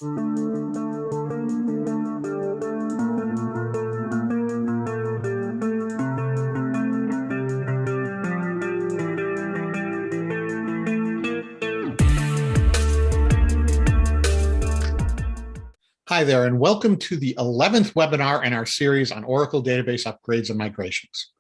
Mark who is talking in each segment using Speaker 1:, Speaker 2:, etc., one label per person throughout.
Speaker 1: Hi there, and welcome to the 11th webinar in our series on Oracle database upgrades and migrations.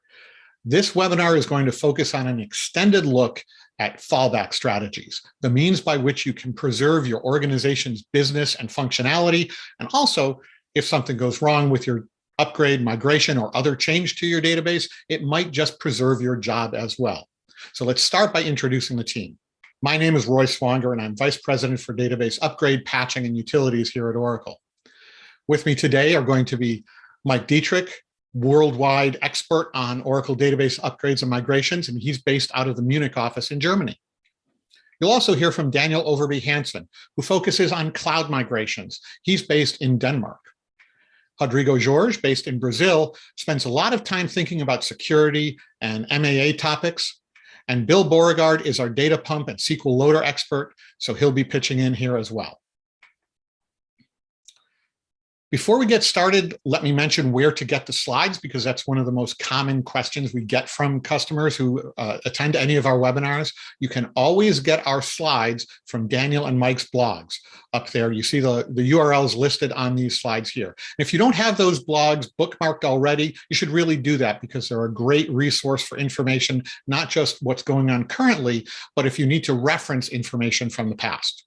Speaker 1: This webinar is going to focus on an extended look at fallback strategies, the means by which you can preserve your organization's business and functionality, and also, if something goes wrong with your upgrade, migration, or other change to your database, it might just preserve your job as well. So let's start by introducing the team. My name is Roy Swanger, and I'm Vice President for Database Upgrade, Patching, and Utilities here at Oracle. With me today are going to be Mike Dietrich, worldwide expert on Oracle database upgrades and migrations, and he's based out of the Munich office in Germany. You'll also hear from Daniel Overby Hansen, who focuses on cloud migrations. He's based in Denmark. Rodrigo Jorge, based in Brazil, spends a lot of time thinking about security and MAA topics. And Bill Beauregard is our data pump and SQL loader expert, so he'll be pitching in here as well. Before we get started, let me mention where to get the slides, because that's one of the most common questions we get from customers who attend any of our webinars. You can always get our slides from Daniel and Mike's blogs. Up there, you see the URLs listed on these slides here. And if you don't have those blogs bookmarked already, you should really do that, because they're a great resource for information, not just what's going on currently, but if you need to reference information from the past.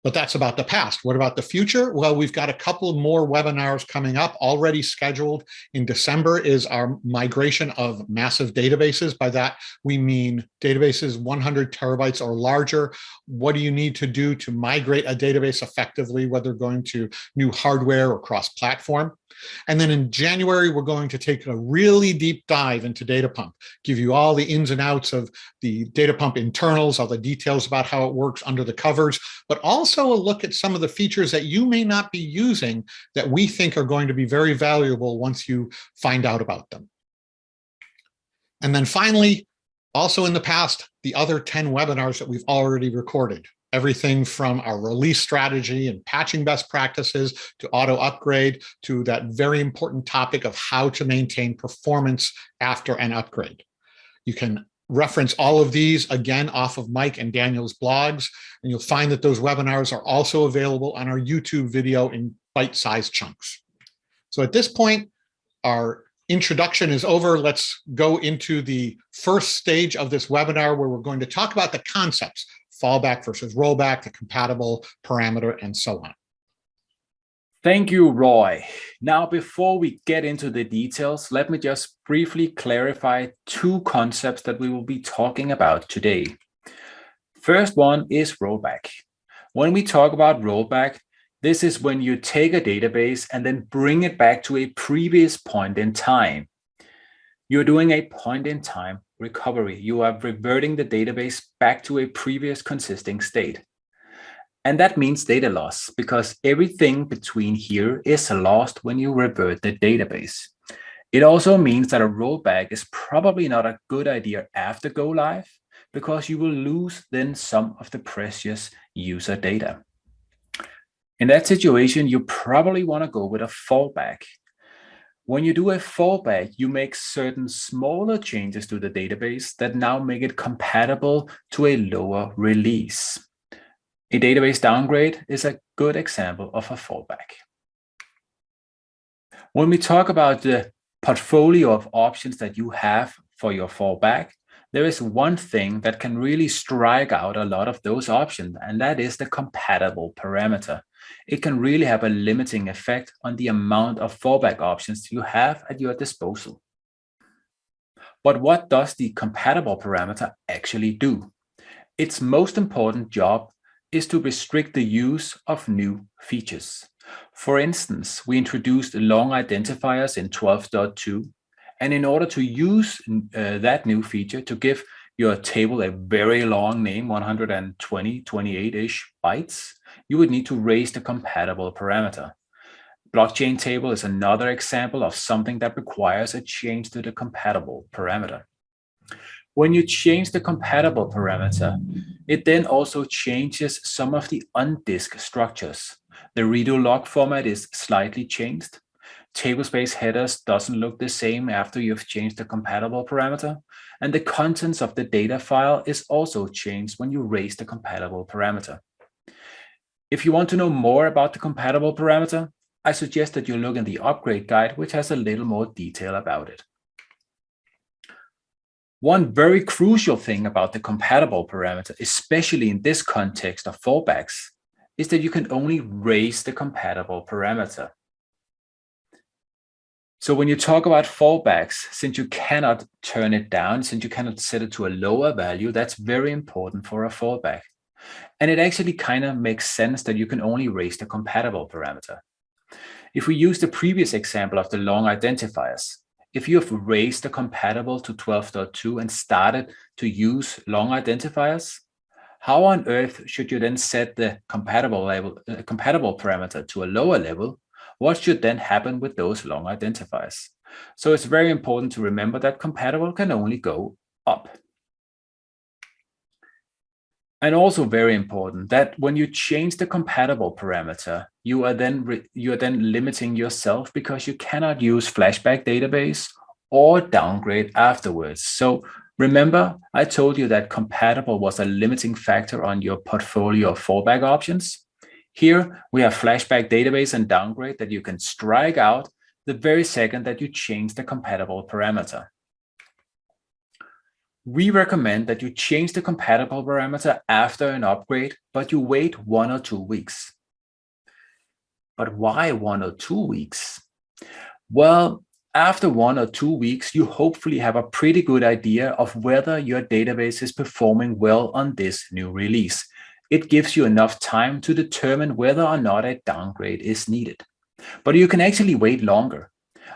Speaker 1: But that's about the past. What about the future? Well, we've got a couple more webinars coming up already scheduled. In December is our migration of massive databases. By that, we mean databases 100 terabytes or larger. What do you need to do to migrate a database effectively, whether going to new hardware or cross-platform? And then in January, we're going to take a really deep dive into Data Pump, give you all the ins and outs of the Data Pump internals, all the details about how it works under the covers, but also a look at some of the features that you may not be using that we think are going to be very valuable once you find out about them. And then finally, also in the past, the other 10 webinars that we've already recorded. Everything from our release strategy and patching best practices to auto upgrade to that very important topic of how to maintain performance after an upgrade. You can reference all of these again off of Mike and Daniel's blogs, and you'll find that those webinars are also available on our YouTube video in bite-sized chunks. So at this point, our introduction is over. Let's go into the first stage of this webinar, where we're going to talk about the concepts: fallback versus rollback, the compatible parameter, and so on.
Speaker 2: Thank you, Roy. Now, before we get into the details, let me just briefly clarify two concepts that we will be talking about today. First one is rollback. When we talk about rollback, this is when you take a database and then bring it back to a previous point in time. You're doing a point-in-time recovery. You are reverting the database back to a previous consisting state. And that means data loss, because everything between here is lost when you revert the database. It also means that a rollback is probably not a good idea after go live, because you will lose then some of the precious user data. In that situation, you probably want to go with a fallback. When you do a fallback, you make certain smaller changes to the database that now make it compatible to a lower release. A database downgrade is a good example of a fallback. When we talk about the portfolio of options that you have for your fallback, there is one thing that can really strike out a lot of those options, and that is the compatible parameter. It can really have a limiting effect on the amount of fallback options you have at your disposal. But what does the compatible parameter actually do? Its most important job is to restrict the use of new features. For instance, we introduced long identifiers in 12.2, and in order to use that new feature to give your table a very long name, 128-ish bytes, you would need to raise the compatible parameter. Blockchain table is another example of something that requires a change to the compatible parameter. When you change the compatible parameter, it then also changes some of the undisk structures. The redo log format is slightly changed. Tablespace headers doesn't look the same after you've changed the compatible parameter, and the contents of the data file is also changed when you raise the compatible parameter. If you want to know more about the compatible parameter, I suggest that you look in the upgrade guide, which has a little more detail about it. One very crucial thing about the compatible parameter, especially in this context of fallbacks, is that you can only raise the compatible parameter. So when you talk about fallbacks, since you cannot turn it down, since you cannot set it to a lower value, that's very important for a fallback. And it actually kind of makes sense that you can only raise the compatible parameter. If we use the previous example of the long identifiers, if you have raised the compatible to 12.2 and started to use long identifiers, how on earth should you then set the compatible parameter to a lower level? What should then happen with those long identifiers? So it's very important to remember that compatible can only go up. And also very important that when you change the compatible parameter, you are then limiting yourself because you cannot use Flashback database or Downgrade afterwards. So remember, I told you that compatible was a limiting factor on your portfolio of fallback options. Here we have Flashback database and Downgrade that you can strike out the very second that you change the compatible parameter. We recommend that you change the compatible parameter after an upgrade, but you wait 1 or 2 weeks. But why 1 or 2 weeks? Well, after 1 or 2 weeks, you hopefully have a pretty good idea of whether your database is performing well on this new release. It gives you enough time to determine whether or not a downgrade is needed. But you can actually wait longer.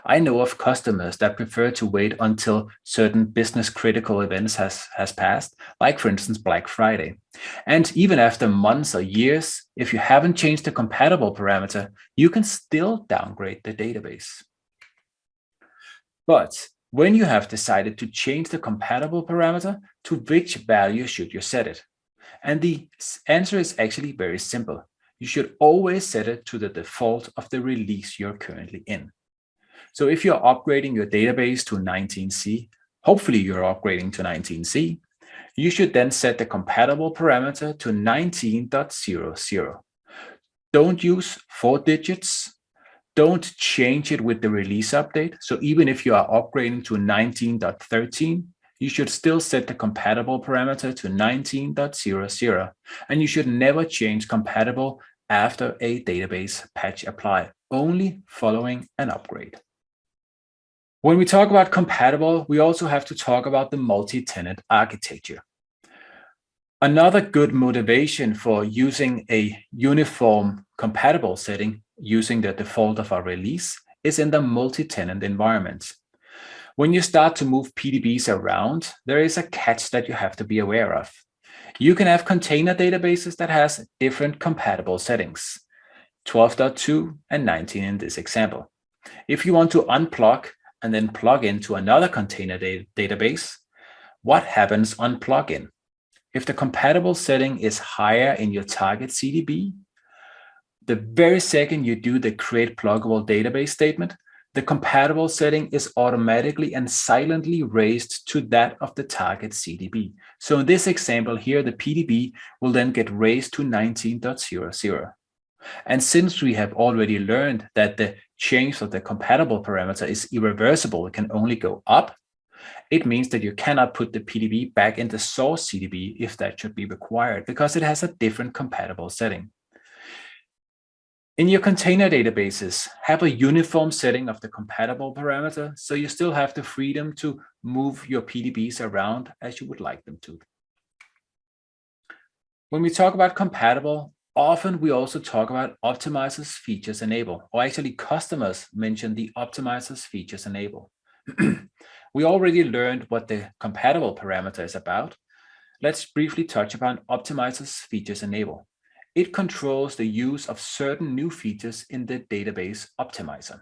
Speaker 2: I know of customers that prefer to wait until certain business critical events has passed, like for instance, Black Friday. And even after months or years, if you haven't changed the compatible parameter, you can still downgrade the database. But when you have decided to change the compatible parameter, to which value should you set it? And the answer is actually very simple. You should always set it to the default of the release you're currently in. So if you're upgrading your database to 19C, hopefully you're upgrading to 19C, you should then set the compatible parameter to 19.00. Don't use 4 digits. Don't change it with the release update. So even if you are upgrading to 19.13, you should still set the compatible parameter to 19.00. And you should never change compatible after a database patch apply, only following an upgrade. When we talk about compatible, we also have to talk about the multi-tenant architecture. Another good motivation for using a uniform compatible setting using the default of our release is in the multi-tenant environment. When you start to move PDBs around, there is a catch that you have to be aware of. You can have container databases that has different compatible settings, 12.2 and 19 in this example. If you want to unplug and then plug into another container database, what happens on plugin? If the compatible setting is higher in your target CDB, the very second you do the create pluggable database statement, the compatible setting is automatically and silently raised to that of the target CDB. So in this example here, the PDB will then get raised to 19.00. And since we have already learned that the change of the compatible parameter is irreversible, it can only go up, it means that you cannot put the PDB back in the source CDB if that should be required, because it has a different compatible setting. In your container databases, have a uniform setting of the compatible parameter, so you still have the freedom to move your PDBs around as you would like them to. When we talk about compatible, often we also talk about optimizers features enable, or actually customers mention the optimizers features enable. We already learned what the compatible parameter is about. Let's briefly touch upon optimizers features enable. It controls the use of certain new features in the database optimizer.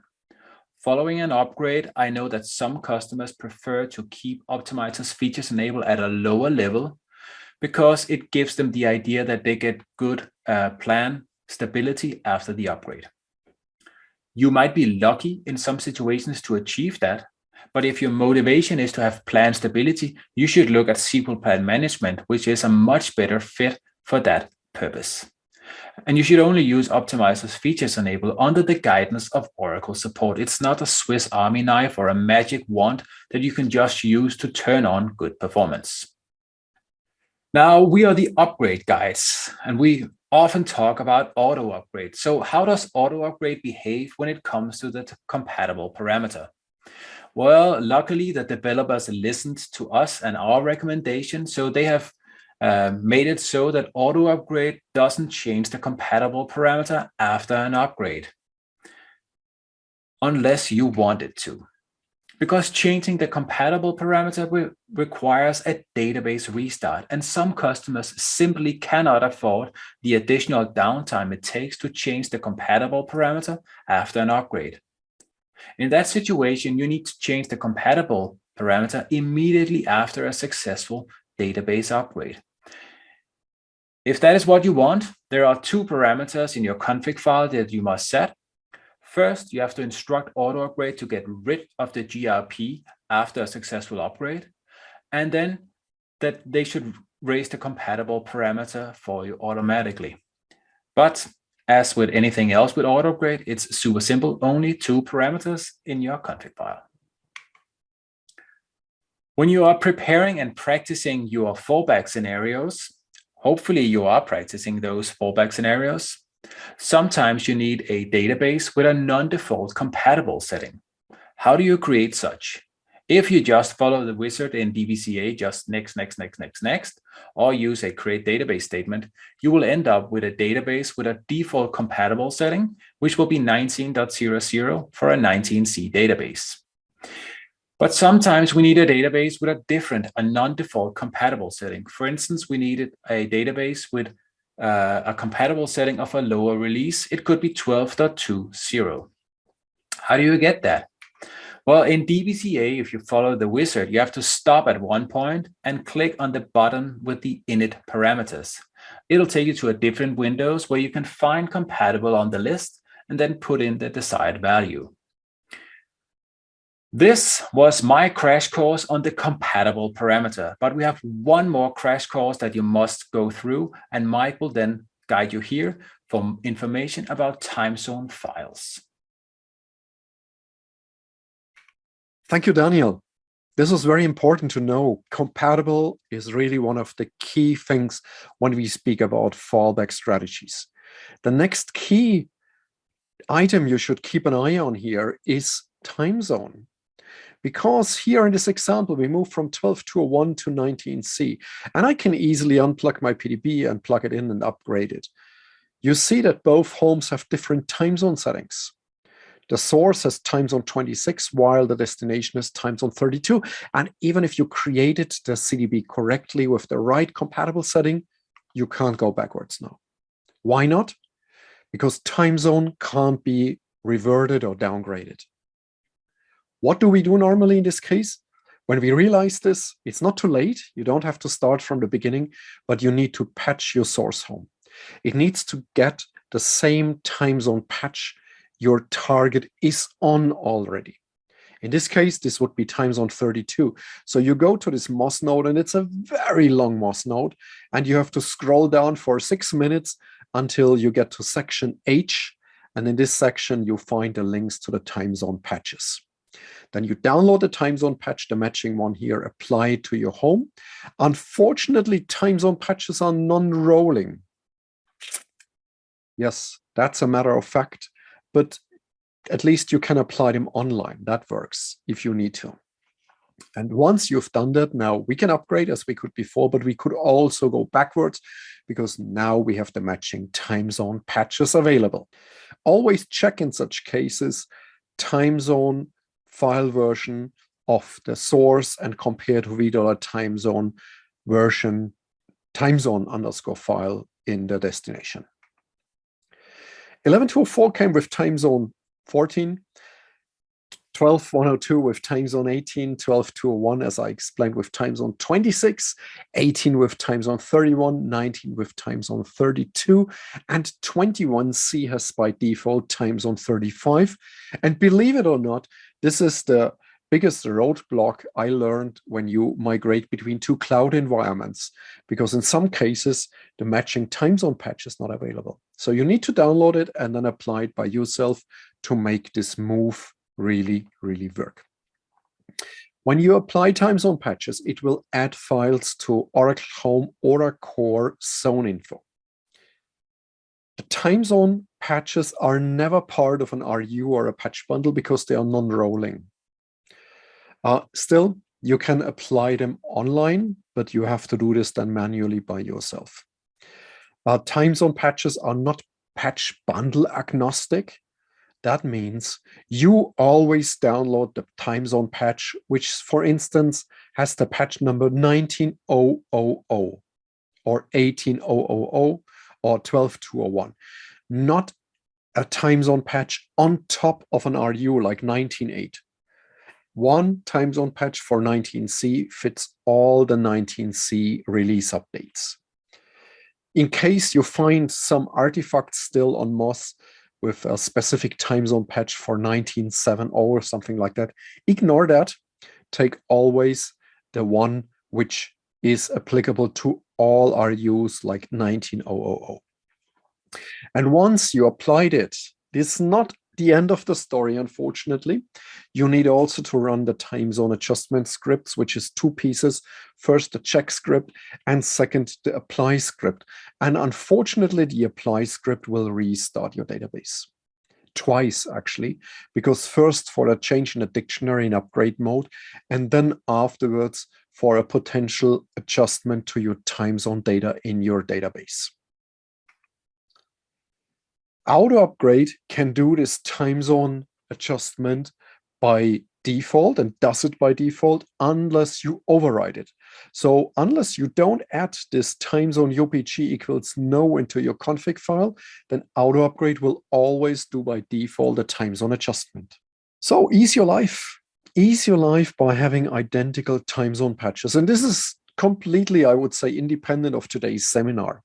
Speaker 2: Following an upgrade, I know that some customers prefer to keep optimizers features enabled at a lower level because it gives them the idea that they get good plan stability after the upgrade. You might be lucky in some situations to achieve that, but if your motivation is to have plan stability, you should look at SQL Plan Management, which is a much better fit for that purpose. And you should only use optimizers features enabled under the guidance of Oracle support. It's not a Swiss Army knife or a magic wand that you can just use to turn on good performance. Now, we are the upgrade guides, and we often talk about auto upgrade. So how does auto upgrade behave when it comes to the compatible parameter? Well, luckily, the developers listened to us and our recommendation, so they have made it so that auto upgrade doesn't change the compatible parameter after an upgrade, unless you want it to. Because changing the compatible parameter requires a database restart, and some customers simply cannot afford the additional downtime it takes to change the compatible parameter after an upgrade. In that situation, you need to change the compatible parameter immediately after a successful database upgrade. If that is what you want, there are two parameters in your config file that you must set. First, you have to instruct auto upgrade to get rid of the GRP after a successful upgrade, and then that they should raise the compatible parameter for you automatically. But as with anything else with auto upgrade, it's super simple, only two parameters in your config file. When you are preparing and practicing your fallback scenarios, hopefully you are practicing those fallback scenarios. Sometimes you need a database with a non-default compatible setting. How do you create such? If you just follow the wizard in DBCA, just next, or use a create database statement, you will end up with a database with a default compatible setting, which will be 19.00 for a 19C database. But sometimes we need a database with a non-default compatible setting. For instance, we needed a database with a compatible setting of a lower release. It could be 12.20. How do you get that? Well, in DBCA, if you follow the wizard, you have to stop at one point and click on the button with the init parameters. It'll take you to a different windows where you can find compatible on the list and then put in the desired value. This was my crash course on the compatible parameter, but we have one more crash course that you must go through, and Mike will then guide you here for information about time zone files.
Speaker 3: Thank you, Daniel. This is very important to know. Compatible is really one of the key things when we speak about fallback strategies. The next key item you should keep an eye on here is time zone. Because here in this example, we move from 12.201 to 19C, and I can easily unplug my PDB and plug it in and upgrade it. You see that both homes have different time zone settings. The source has time zone 26, while the destination has time zone 32. And even if you created the CDB correctly with the right compatible setting, you can't go backwards now. Why not? Because time zone can't be reverted or downgraded. What do we do normally in this case? When we realize this, it's not too late. You don't have to start from the beginning, but you need to patch your source home. It needs to get the same time zone patch your target is on already. In this case, this would be time zone 32. So you go to this MOS node, and it's a very long MOS node, and you have to scroll down for 6 minutes until you get to section H. And in this section, you find the links to the time zone patches. Then you download the time zone patch, the matching one here, apply it to your home. Unfortunately, time zone patches are non-rolling. Yes, that's a matter of fact, but at least you can apply them online. That works if you need to. And once you've done that, now we can upgrade as we could before, but we could also go backwards because now we have the matching time zone patches available. Always check in such cases time zone file version of the source and compare to $time zone version time zone underscore file in the destination. 11.204 came with time zone 14. 12.102 with time zone 18, 12.201, as I explained, with time zone 26, 18 with time zone 31, 19 with time zone 32, and 21C has by default time zone 35. And believe it or not, this is the biggest roadblock I learned when you migrate between two cloud environments, because in some cases, the matching time zone patch is not available. So you need to download it and then apply it by yourself to make this move really work. When you apply time zone patches, it will add files to Oracle Home or Core zone info. The time zone patches are never part of an RU or a patch bundle because they are non-rolling. Still, you can apply them online, but you have to do this then manually by yourself. Time zone patches are not patch bundle agnostic. That means you always download the time zone patch, which, for instance, has the patch number 19000 or 18000 or 12201, not a time zone patch on top of an RU like 19.8. One time zone patch for 19C fits all the 19C release updates. In case you find some artifacts still on MOS with a specific time zone patch for 19.7.0 or something like that, ignore that. Take always the one which is applicable to all RUs like 19.000. And once you applied it, this is not the end of the story, unfortunately. You need also to run the time zone adjustment scripts, which is two pieces. First, the check script, and second, the apply script. And unfortunately, the apply script will restart your database. Twice, actually, because first for a change in the dictionary in upgrade mode, and then afterwards for a potential adjustment to your time zone data in your database. Auto upgrade can do this time zone adjustment by default and does it by default unless you override it. So unless you don't add this time zone UPG equals no into your config file, then auto upgrade will always do by default a time zone adjustment. So ease your life by having identical time zone patches. And this is completely, I would say, independent of today's seminar.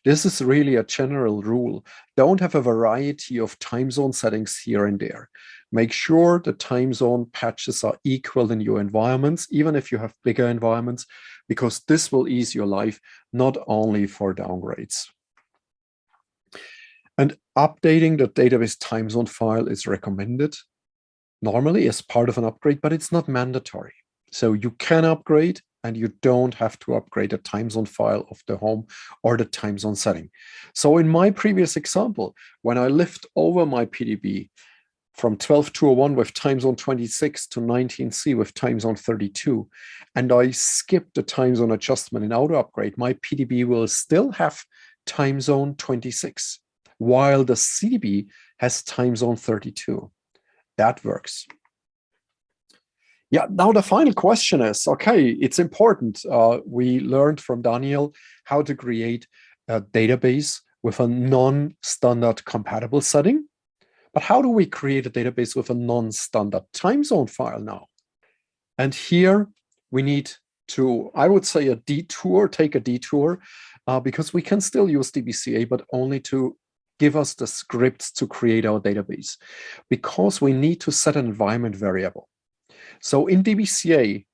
Speaker 3: This is really a general rule. Don't have a variety of time zone settings here and there. Make sure the time zone patches are equal in your environments, even if you have bigger environments, because this will ease your life, not only for downgrades. And updating the database time zone file is recommended normally as part of an upgrade, but it's not mandatory. So you can upgrade, and you don't have to upgrade the time zone file of the home or the time zone setting. So in my previous example, when I lift over my PDB from 12.201 with time zone 26 to 19C with time zone 32, and I skip the time zone adjustment in auto upgrade, my PDB will still have time zone 26, while the CDB has time zone 32. That works. Yeah, now the final question is, okay, it's important. We learned from Daniel how to create a database with a non-standard compatible setting. But how do we create a database with a non-standard time zone file now? And here we need to, I would say, take a detour, because we can still use DBCA, but only to give us the scripts to create our database, because we need to set an environment variable. So in DBCA,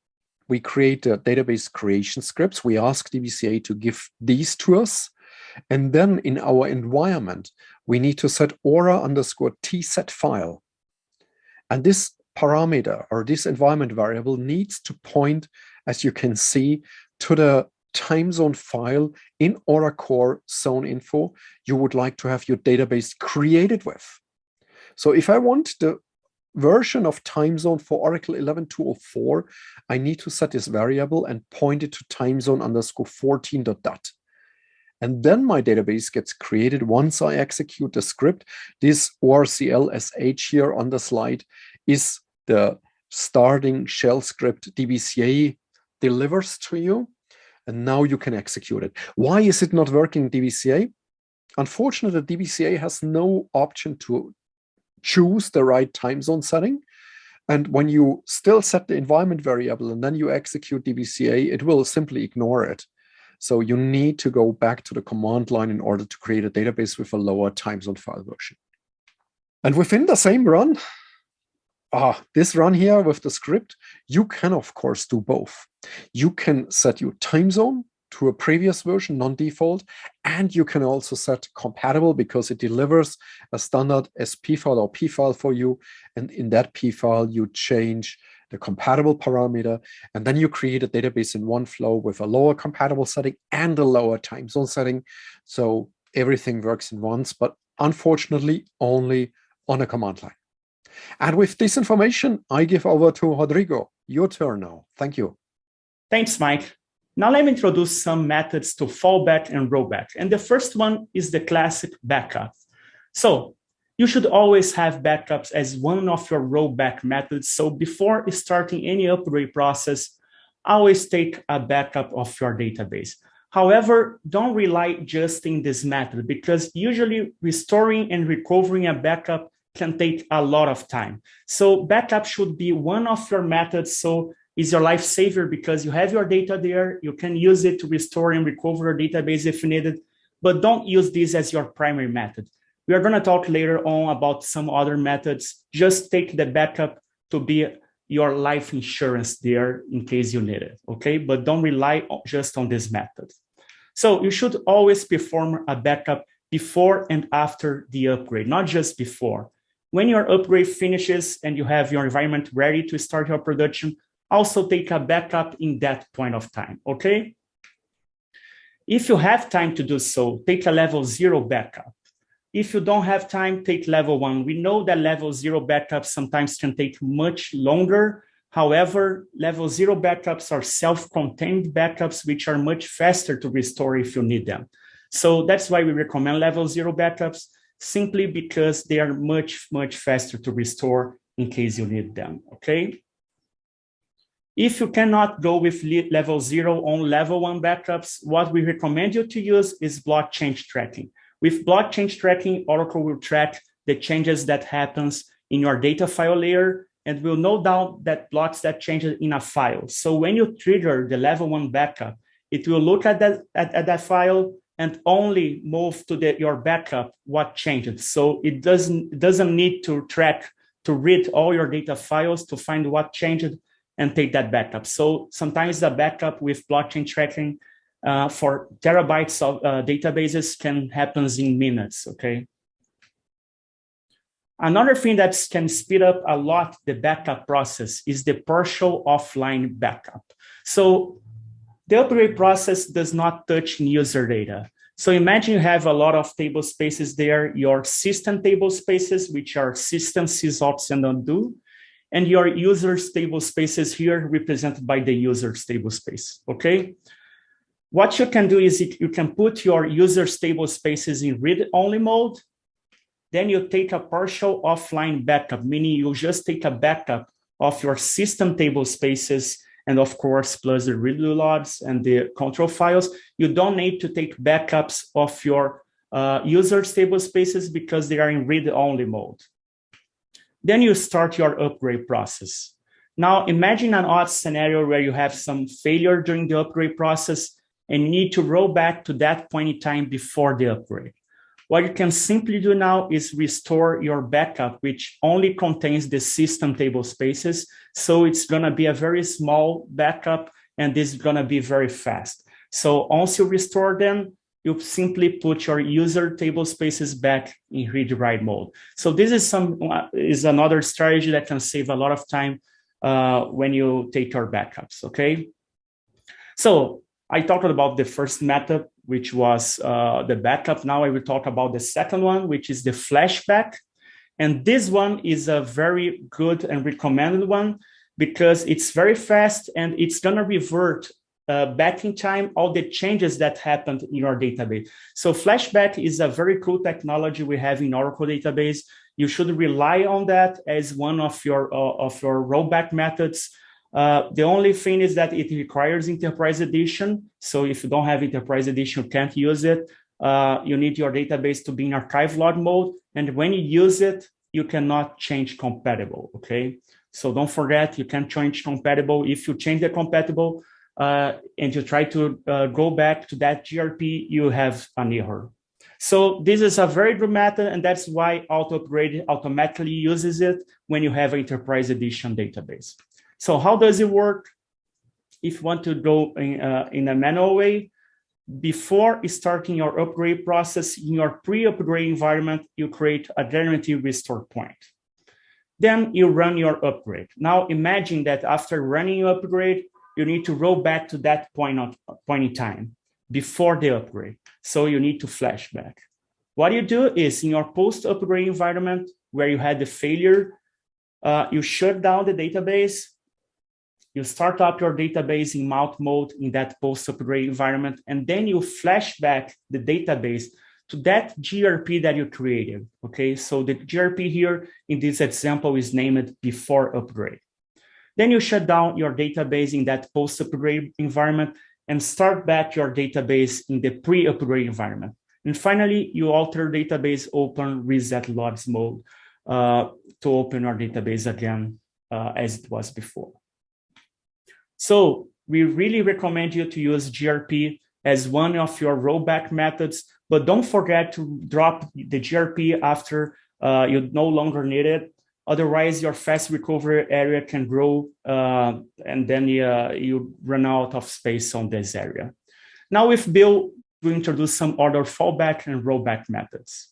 Speaker 3: we create the database creation scripts. We ask DBCA to give these to us. And then in our environment, we need to set aura_tset file. And this parameter or this environment variable needs to point, as you can see, to the time zone file in Aura Core zone info you would like to have your database created with. So if I want the version of time zone for Oracle 11.204, I need to set this variable and point it to time zone _14.dat. And then my database gets created once I execute the script. This orcl.sh here on the slide is the starting shell script DBCA delivers to you. And now you can execute it. Why is it not working in DBCA? Unfortunately, DBCA has no option to choose the right time zone setting. And when you still set the environment variable and then you execute DBCA, it will simply ignore it. So you need to go back to the command line in order to create a database with a lower time zone file version. And within the same run, this run here with the script, you can, of course, do both. You can set your time zone to a previous version, non-default, and you can also set compatible because it delivers a standard SP file or P file for you. And in that P file, you change the compatible parameter, and then you create a database in one flow with a lower compatible setting and a lower time zone setting. So everything works in once, but unfortunately, only on a command line. And with this information, I give over to Rodrigo. Your turn now. Thank you.
Speaker 4: Thanks, Mike. Now let me introduce some methods to fallback and rollback. And the first one is the classic backup. So you should always have backups as one of your rollback methods. So before starting any upgrade process, always take a backup of your database. However, don't rely just in this method because usually restoring and recovering a backup can take a lot of time. So backup should be one of your methods. So it's your lifesaver because you have your data there. You can use it to restore and recover your database if needed, but don't use this as your primary method. We are going to talk later on about some other methods. Just take the backup to be your life insurance there in case you need it, okay? But don't rely just on this method. So you should always perform a backup before and after the upgrade, not just before. When your upgrade finishes and you have your environment ready to start your production, also take a backup in that point of time, okay? If you have time to do so, take a level 0 backup. If you don't have time, take level 1. We know that level 0 backups sometimes can take much longer. However, level 0 backups are self-contained backups, which are much faster to restore if you need them. So that's why we recommend level 0 backups, simply because they are much, much faster to restore in case you need them, okay? If you cannot go with level 0 on level 1 backups, what we recommend you to use is block change tracking. With block change tracking, Oracle will track the changes that happens in your data file layer and will note down that blocks that changes in a file. So when you trigger the level 1 backup, it will look at that file and only move to your backup what changed. So it doesn't need to track to read all your data files to find what changed and take that backup. So sometimes the backup with blockchain tracking for terabytes of databases can happen in minutes, okay? Another thing that can speed up a lot the backup process is the partial offline backup. So the upgrade process does not touch user data. So imagine you have a lot of table spaces there, your system table spaces, which are system, sysops, and undo, and your users table spaces here represented by the users table space, okay? What you can do is you can put your users table spaces in read-only mode, then you take a partial offline backup, meaning you just take a backup of your system table spaces and of course, plus the redo logs and the control files. You don't need to take backups of your users table spaces because they are in read-only mode. Then you start your upgrade process. Now imagine an odd scenario where you have some failure during the upgrade process and you need to roll back to that point in time before the upgrade. What you can simply do now is restore your backup, which only contains the system table spaces. So it's gonna be a very small backup and this is gonna be very fast. So once you restore them, you simply put your user table spaces back in read-write mode. So this is another strategy that can save a lot of time when you take your backups, okay? So I talked about the first method, which was the backup. Now I will talk about the second one, which is the flashback. And this one is a very good and recommended one because it's very fast and it's gonna revert back in time all the changes that happened in your database. So flashback is a very cool technology we have in Oracle database. You should rely on that as one of your rollback methods. The only thing is that it requires Enterprise Edition. So if you don't have Enterprise Edition, you can't use it. You need your database to be in archive log mode. And when you use it, you cannot change compatible, okay? So don't forget, you can change compatible. If you change the compatible and you try to go back to that GRP, you have an error. So this is a very good method, and that's why auto-upgrade automatically uses it when you have Enterprise Edition database. So how does it work? If you want to go in a manual way, before starting your upgrade process in your pre-upgrade environment, you create a guaranteed restore point. Then you run your upgrade. Now imagine that after running your upgrade, you need to roll back to that point in time before the upgrade. So you need to flashback. What you do is in your post-upgrade environment where you had the failure, you shut down the database, you start up your database in mount mode in that post-upgrade environment, and then you flash back the database to that GRP that you created, okay? So the GRP here in this example is named before upgrade. Then you shut down your database in that post-upgrade environment and start back your database in the pre-upgrade environment. And finally, you alter database open reset logs mode to open your database again as it was before. So we really recommend you to use GRP as one of your rollback methods, but don't forget to drop the GRP after you no longer need it. Otherwise, your fast recovery area can grow and then you run out of space on this area. Now with Bill, we'll introduce some other fallback and rollback methods.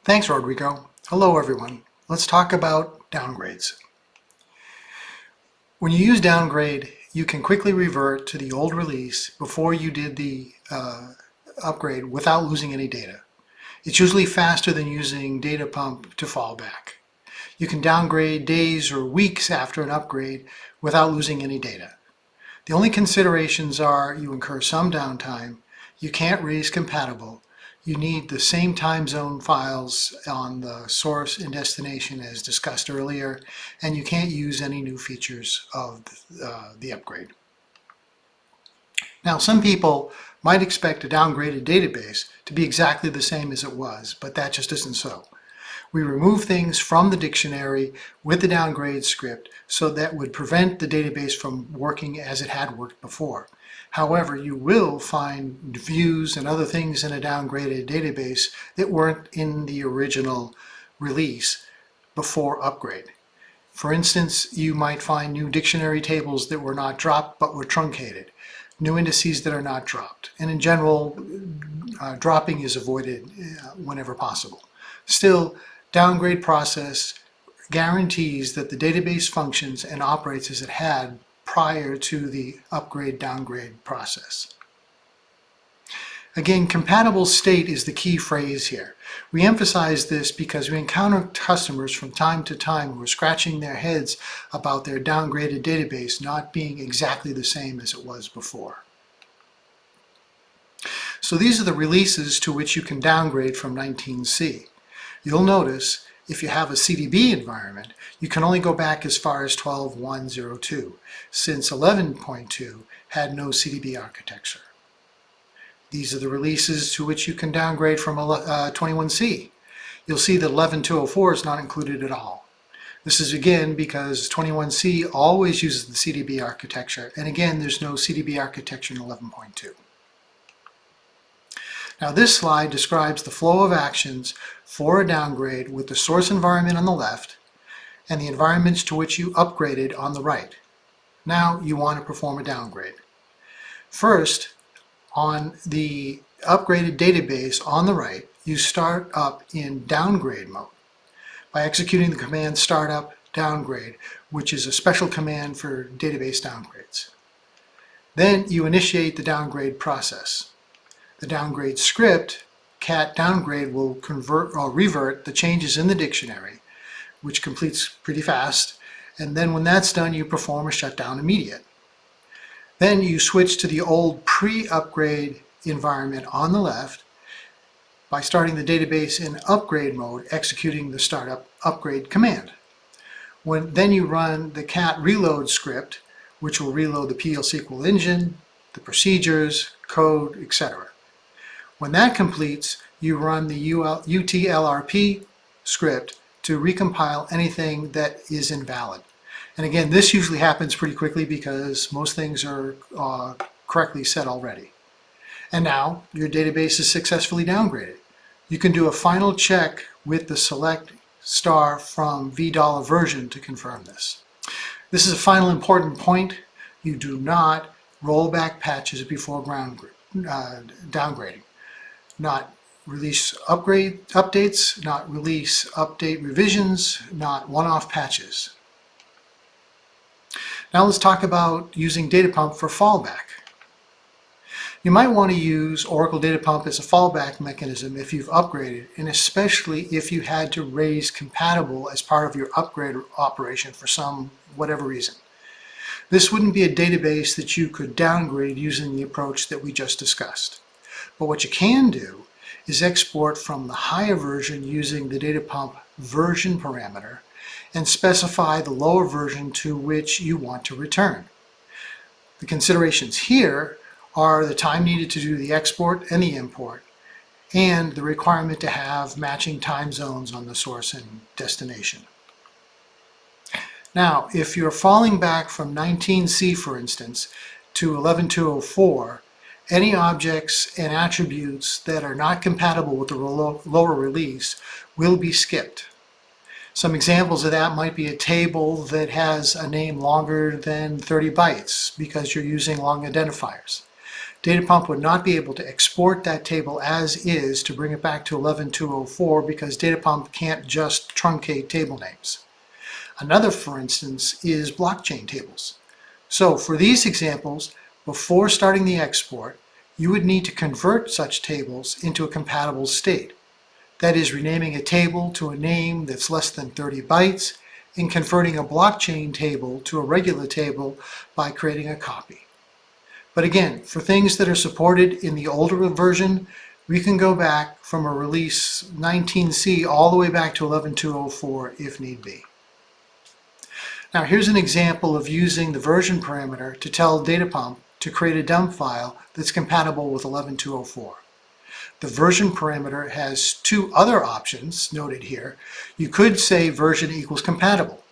Speaker 5: Thanks, Rodrigo. Hello, everyone. Let's talk about downgrades. When you use downgrade, you can quickly revert to the old release before you did the upgrade without losing any data. It's usually faster than using data pump to fall back. You can downgrade days or weeks after an upgrade without losing any data. The only considerations are you incur some downtime, you can't raise compatible, you need the same time zone files on the source and destination as discussed earlier, and you can't use any new features of the upgrade. Now, some people might expect a downgraded database to be exactly the same as it was, but that just isn't so. We remove things from the dictionary with the downgrade script so that would prevent the database from working as it had worked before. However, you will find views and other things in a downgraded database that weren't in the original release before upgrade. For instance, you might find new dictionary tables that were not dropped but were truncated, new indices that are not dropped, and in general, dropping is avoided whenever possible. Still, downgrade process guarantees that the database functions and operates as it had prior to the upgrade-downgrade process. Again, compatible state is the key phrase here. We emphasize this because we encounter customers from time to time who are scratching their heads about their downgraded database not being exactly the same as it was before. So these are the releases to which you can downgrade from 19C. You'll notice if you have a CDB environment, you can only go back as far as 12.1.02, since 11.2 had no CDB architecture. These are the releases to which you can downgrade from 21C. You'll see that 11.204 is not included at all. This is again because 21C always uses the CDB architecture, and again there's no CDB architecture in 11.2. Now this slide describes the flow of actions for a downgrade with the source environment on the left and the environments to which you upgraded on the right. Now you want to perform a downgrade. First, on the upgraded database on the right, you start up in downgrade mode by executing the command startup downgrade, which is a special command for database downgrades. Then you initiate the downgrade process. The downgrade script, cat downgrade, will convert or revert the changes in the dictionary, which completes pretty fast, and then when that's done, you perform a shutdown immediate. Then you switch to the old pre-upgrade environment on the left by starting the database in upgrade mode, executing the startup upgrade command. Then you run the cat reload script, which will reload the PL SQL engine, the procedures, code, etc. When that completes, you run the utlrp script to recompile anything that is invalid. And again, this usually happens pretty quickly because most things are correctly set already. And now your database is successfully downgraded. You can do a final check with the select star from $V version to confirm this. This is a final important point. You do not roll back patches before downgrading. Not release updates, not release update revisions, not one-off patches. Now let's talk about using Data Pump for fallback. You might want to use Oracle Data Pump as a fallback mechanism if you've upgraded, and especially if you had to raise compatible as part of your upgrade operation for some whatever reason. This wouldn't be a database that you could downgrade using the approach that we just discussed. But what you can do is export from the higher version using the Data Pump version parameter and specify the lower version to which you want to return. The considerations here are the time needed to do the export and the import, and the requirement to have matching time zones on the source and destination. Now, if you're falling back from 19C, for instance, to 11204, any objects and attributes that are not compatible with the lower release will be skipped. Some examples of that might be a table that has a name longer than 30 bytes because you're using long identifiers. Data Pump would not be able to export that table as is to bring it back to 11204 because Data Pump can't just truncate table names. Another, for instance, is blockchain tables. So for these examples, before starting the export, you would need to convert such tables into a compatible state. That is, renaming a table to a name that's less than 30 bytes and converting a blockchain table to a regular table by creating a copy. But again, for things that are supported in the older version, we can go back from a release 19C all the way back to 11204 if need be. Now here's an example of using the version parameter to tell Data Pump to create a dump file that's compatible with 11204. The version parameter has two other options noted here. You could say version equals compatible.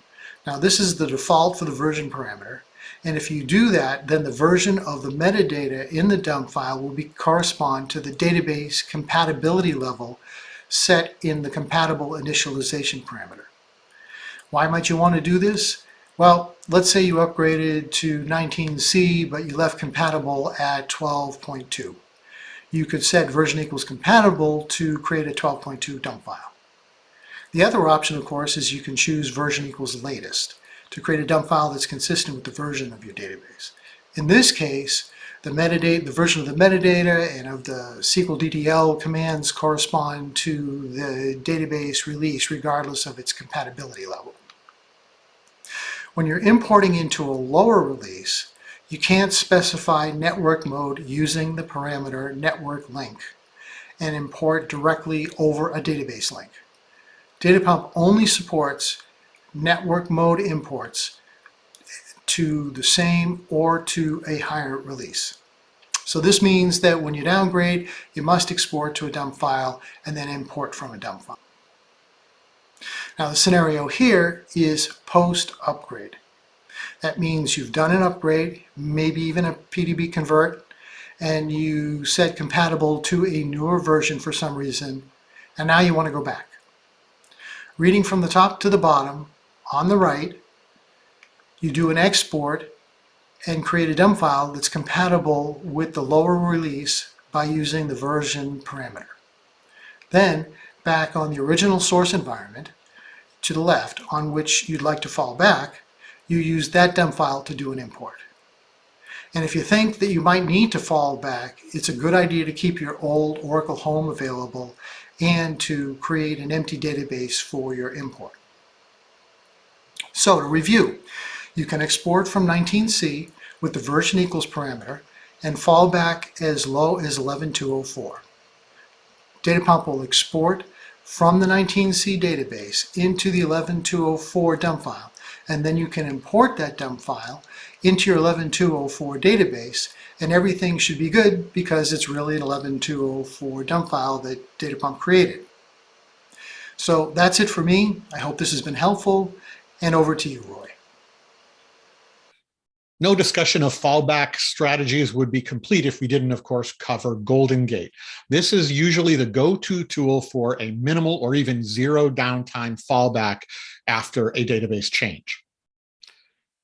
Speaker 5: Now this is the default for the version parameter, and if you do that, then the version of the metadata in the dump file will correspond to the database compatibility level set in the compatible initialization parameter. Why might you want to do this? Well, let's say you upgraded to 19C, but you left compatible at 12.2. You could set version equals compatible to create a 12.2 dump file. The other option, of course, is you can choose version equals latest to create a dump file that's consistent with the version of your database. In this case, the version of the metadata and of the SQL-DTL commands correspond to the database release regardless of its compatibility level. When you're importing into a lower release, you can't specify network mode using the parameter network link and import directly over a database link. Data Pump only supports network mode imports to the same or to a higher release. So this means that when you downgrade, you must export to a dump file and then import from a dump file. Now the scenario here is post-upgrade. That means you've done an upgrade, maybe even a PDB convert, and you set compatible to a newer version for some reason, and now you want to go back. Reading from the top to the bottom, on the right, you do an export and create a dump file that's compatible with the lower release by using the version parameter. Then, back on the original source environment, to the left, on which you'd like to fall back, you use that dump file to do an import. And if you think that you might need to fall back, it's a good idea to keep your old Oracle home available and to create an empty database for your import. So to review, you can export from 19C with the version equals parameter and fall back as low as 11204. Data Pump will export from the 19C database into the 11204 dump file, and then you can import that dump file into your 11204 database, and everything should be good because it's really an 11204 dump file that Data Pump created. So that's it for me. I hope this has been helpful, and over to you, Roy.
Speaker 1: No discussion of fallback strategies would be complete if we didn't, of course, cover GoldenGate. This is usually the go-to tool for a minimal or even zero downtime fallback after a database change.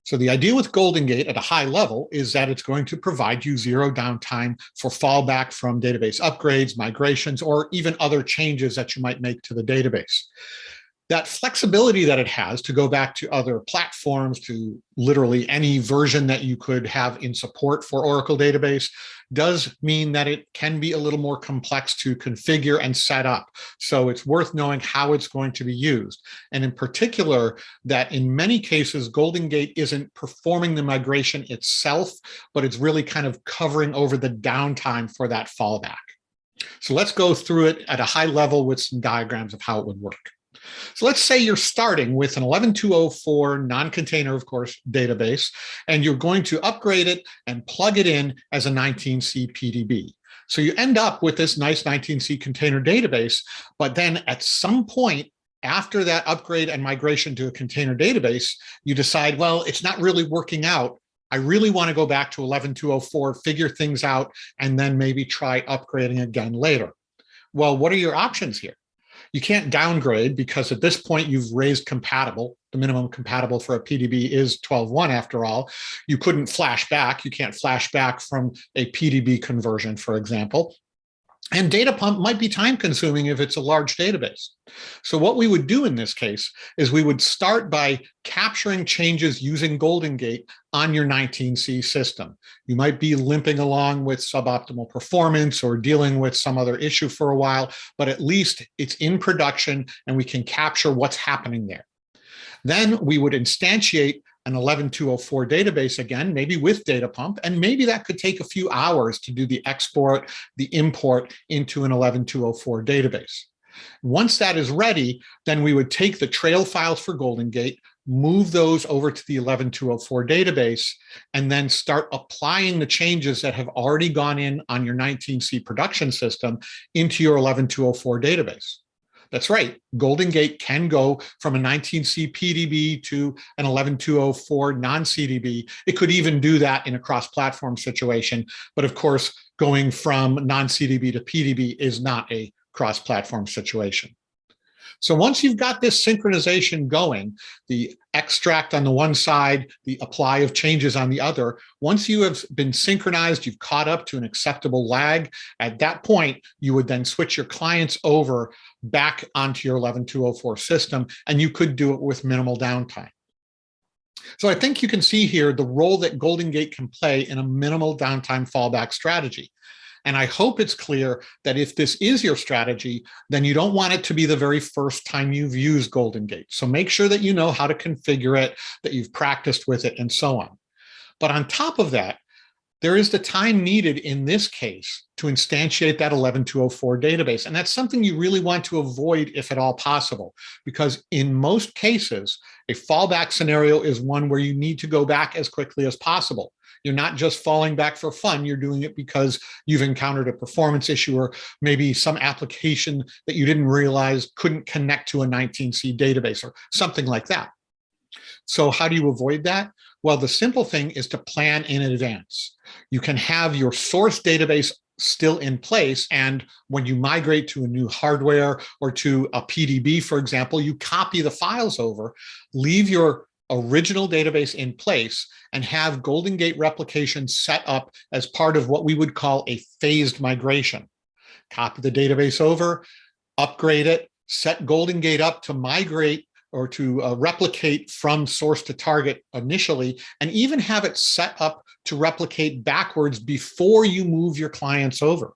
Speaker 1: So the idea with GoldenGate at a high level is that it's going to provide you zero downtime for fallback from database upgrades, migrations, or even other changes that you might make to the database. That flexibility that it has to go back to other platforms, to literally any version that you could have in support for Oracle database, does mean that it can be a little more complex to configure and set up. So it's worth knowing how it's going to be used. And in particular, that in many cases, GoldenGate isn't performing the migration itself, but it's really kind of covering over the downtime for that fallback. So let's go through it at a high level with some diagrams of how it would work. So let's say you're starting with an 11.204 non-container, of course, database, and you're going to upgrade it and plug it in as a 19C PDB. So you end up with this nice 19C container database, but then at some point after that upgrade and migration to a container database, you decide, well, it's not really working out. I really want to go back to 11.204, figure things out, and then maybe try upgrading again later. Well, what are your options here? You can't downgrade because at this point you've raised compatible. The minimum compatible for a PDB is 12.1 after all. You couldn't flash back. You can't flash back from a PDB conversion, for example. And data pump might be time consuming if it's a large database. So what we would do in this case is we would start by capturing changes using GoldenGate on your 19C system. You might be limping along with suboptimal performance or dealing with some other issue for a while, but at least it's in production and we can capture what's happening there. Then we would instantiate an 11.204 database again, maybe with data pump, and maybe that could take a few hours to do the export, the import into an 11.204 database. Once that is ready, then we would take the trail files for GoldenGate, move those over to the 11.204 database, and then start applying the changes that have already gone in on your 19C production system into your 11.204 database. That's right, GoldenGate can go from a 19C PDB to an 11.204 non-CDB. It could even do that in a cross-platform situation, but of course, going from non-CDB to PDB is not a cross-platform situation. So once you've got this synchronization going, the extract on the one side, the apply of changes on the other, once you have been synchronized, you've caught up to an acceptable lag, at that point, you would then switch your clients over back onto your 11.204 system, and you could do it with minimal downtime. So I think you can see here the role that GoldenGate can play in a minimal downtime fallback strategy. And I hope it's clear that if this is your strategy, then you don't want it to be the very first time you've used GoldenGate. So make sure that you know how to configure it, that you've practiced with it, and so on. But on top of that, there is the time needed in this case to instantiate that 11.204 database. And that's something you really want to avoid if at all possible, because in most cases, a fallback scenario is one where you need to go back as quickly as possible. You're not just falling back for fun, you're doing it because you've encountered a performance issue or maybe some application that you didn't realize couldn't connect to a 19C database or something like that. So how do you avoid that? Well, the simple thing is to plan in advance. You can have your source database still in place, and when you migrate to a new hardware or to a PDB, for example, you copy the files over, leave your original database in place, and have GoldenGate replication set up as part of what we would call a phased migration. Copy the database over, upgrade it, set GoldenGate up to migrate or to replicate from source to target initially, and even have it set up to replicate backwards before you move your clients over.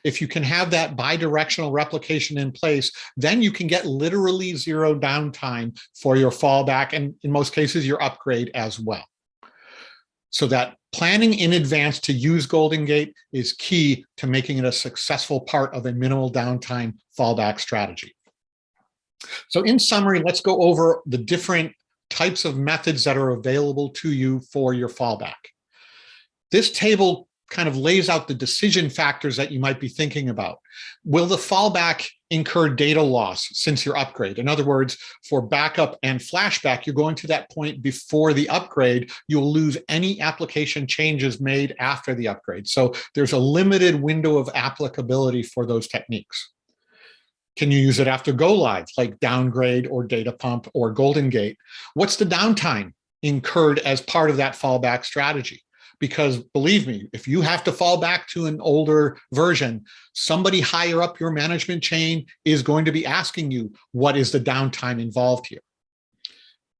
Speaker 1: If you can have that bidirectional replication in place, then you can get literally zero downtime for your fallback, and in most cases, your upgrade as well. So that planning in advance to use GoldenGate is key to making it a successful part of a minimal downtime fallback strategy. So in summary, let's go over the different types of methods that are available to you for your fallback. This table kind of lays out the decision factors that you might be thinking about. Will the fallback incur data loss since your upgrade? In other words, for backup and flashback, you're going to that point before the upgrade. You'll lose any application changes made after the upgrade. So there's a limited window of applicability for those techniques. Can you use it after go live, like Downgrade or Data Pump or GoldenGate? What's the downtime incurred as part of that fallback strategy? Because believe me, if you have to fall back to an older version, somebody higher up your management chain is going to be asking you, what is the downtime involved here?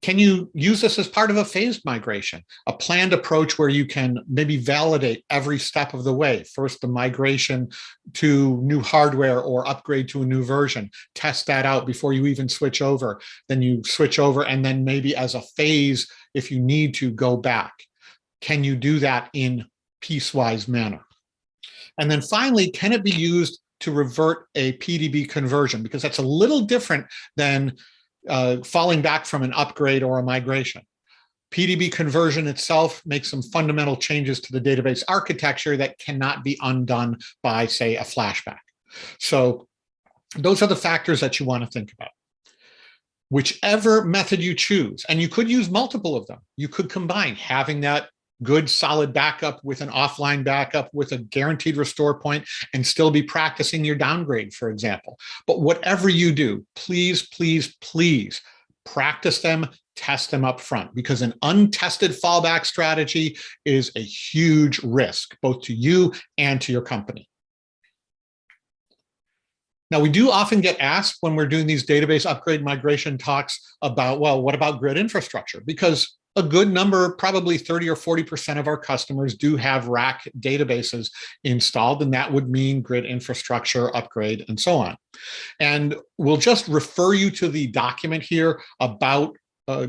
Speaker 1: Can you use this as part of a phased migration, a planned approach where you can maybe validate every step of the way? First, the migration to new hardware or upgrade to a new version, test that out before you even switch over. Then you switch over, and then maybe as a phase, if you need to go back. Can you do that in piecewise manner? And then finally, can it be used to revert a PDB conversion? Because that's a little different than falling back from an upgrade or a migration. PDB conversion itself makes some fundamental changes to the database architecture that cannot be undone by, say, a flashback. So those are the factors that you want to think about. Whichever method you choose, and you could use multiple of them, you could combine having that good solid backup with an offline backup with a guaranteed restore point and still be practicing your downgrade, for example. But whatever you do, please, please, please practice them, test them up front, because an untested fallback strategy is a huge risk, both to you and to your company. Now, we do often get asked when we're doing these database upgrade migration talks about, well, what about grid infrastructure? Because a good number, probably 30 or 40% of our customers do have RAC databases installed, and that would mean grid infrastructure upgrade and so on. And we'll just refer you to the document here about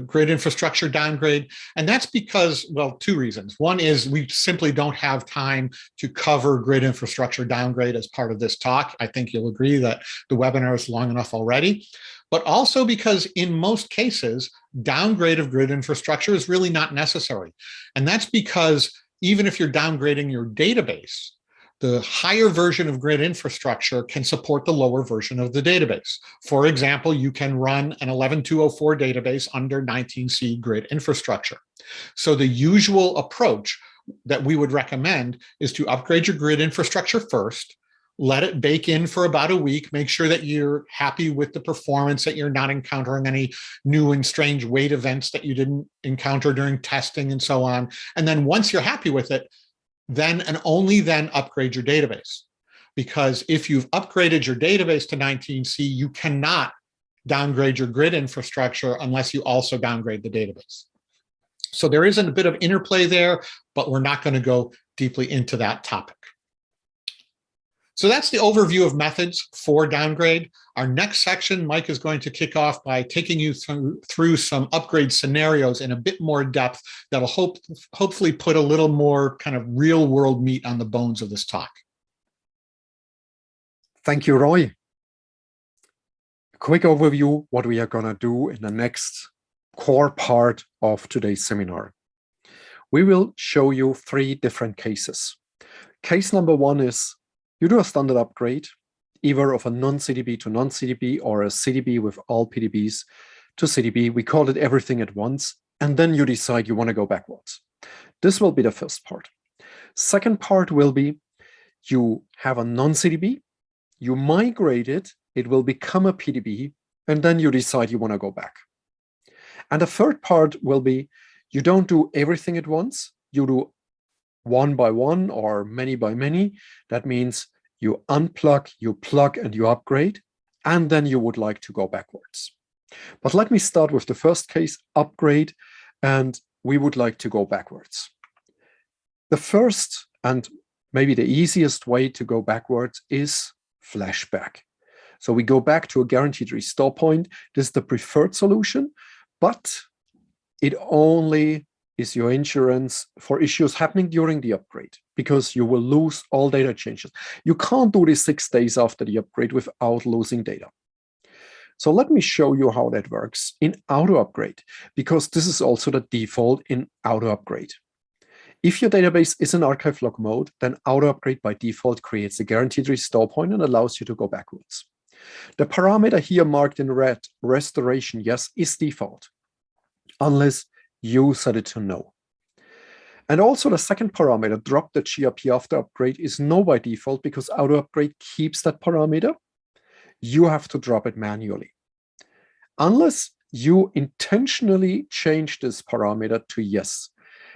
Speaker 1: grid infrastructure downgrade. And that's because, well, two reasons. One is we simply don't have time to cover grid infrastructure downgrade as part of this talk. I think you'll agree that the webinar is long enough already. But also because in most cases, downgrade of grid infrastructure is really not necessary. And that's because even if you're downgrading your database, the higher version of grid infrastructure can support the lower version of the database. For example, you can run an 11204 database under 19C grid infrastructure. So the usual approach that we would recommend is to upgrade your grid infrastructure first, let it bake in for about a week, make sure that you're happy with the performance, that you're not encountering any new and strange wait events that you didn't encounter during testing and so on. And then once you're happy with it, then and only then upgrade your database. Because if you've upgraded your database to 19C, you cannot downgrade your grid infrastructure unless you also downgrade the database. So there isn't a bit of interplay there, but we're not going to go deeply into that topic. So that's the overview of methods for downgrade. Our next section, Mike is going to kick off by taking you through some upgrade scenarios in a bit more depth that'll hopefully put a little more kind of real world meat on the bones of this talk.
Speaker 3: Thank you, Roy. A quick overview what we are going to do in the next core part of today's seminar. We will show you 3 different cases. Case number 1 is you do a standard upgrade, either of a non-CDB to non-CDB or a CDB with all PDBs to CDB. We call it everything at once, and then you decide you want to go backwards. This will be the first part. Second part will be you have a non-CDB, you migrate it, it will become a PDB, and then you decide you want to go back. And the third part will be you don't do everything at once, you do one by one or many by many. That means you unplug, you plug, and you upgrade, and then you would like to go backwards. But let me start with the first case, upgrade, and we would like to go backwards. The first and maybe the easiest way to go backwards is flashback. So we go back to a guaranteed restore point. This is the preferred solution, but it only is your insurance for issues happening during the upgrade, because you will lose all data changes. You can't do this 6 days after the upgrade without losing data. So let me show you how that works in auto upgrade, because this is also the default in auto upgrade. If your database is in archive log mode, then auto upgrade by default creates a guaranteed restore point and allows you to go backwards. The parameter here marked in red, restoration yes, is default, unless you set it to no. And also the second parameter, drop the GRP after upgrade, is no by default because auto upgrade keeps that parameter. You have to drop it manually. Unless you intentionally change this parameter to yes.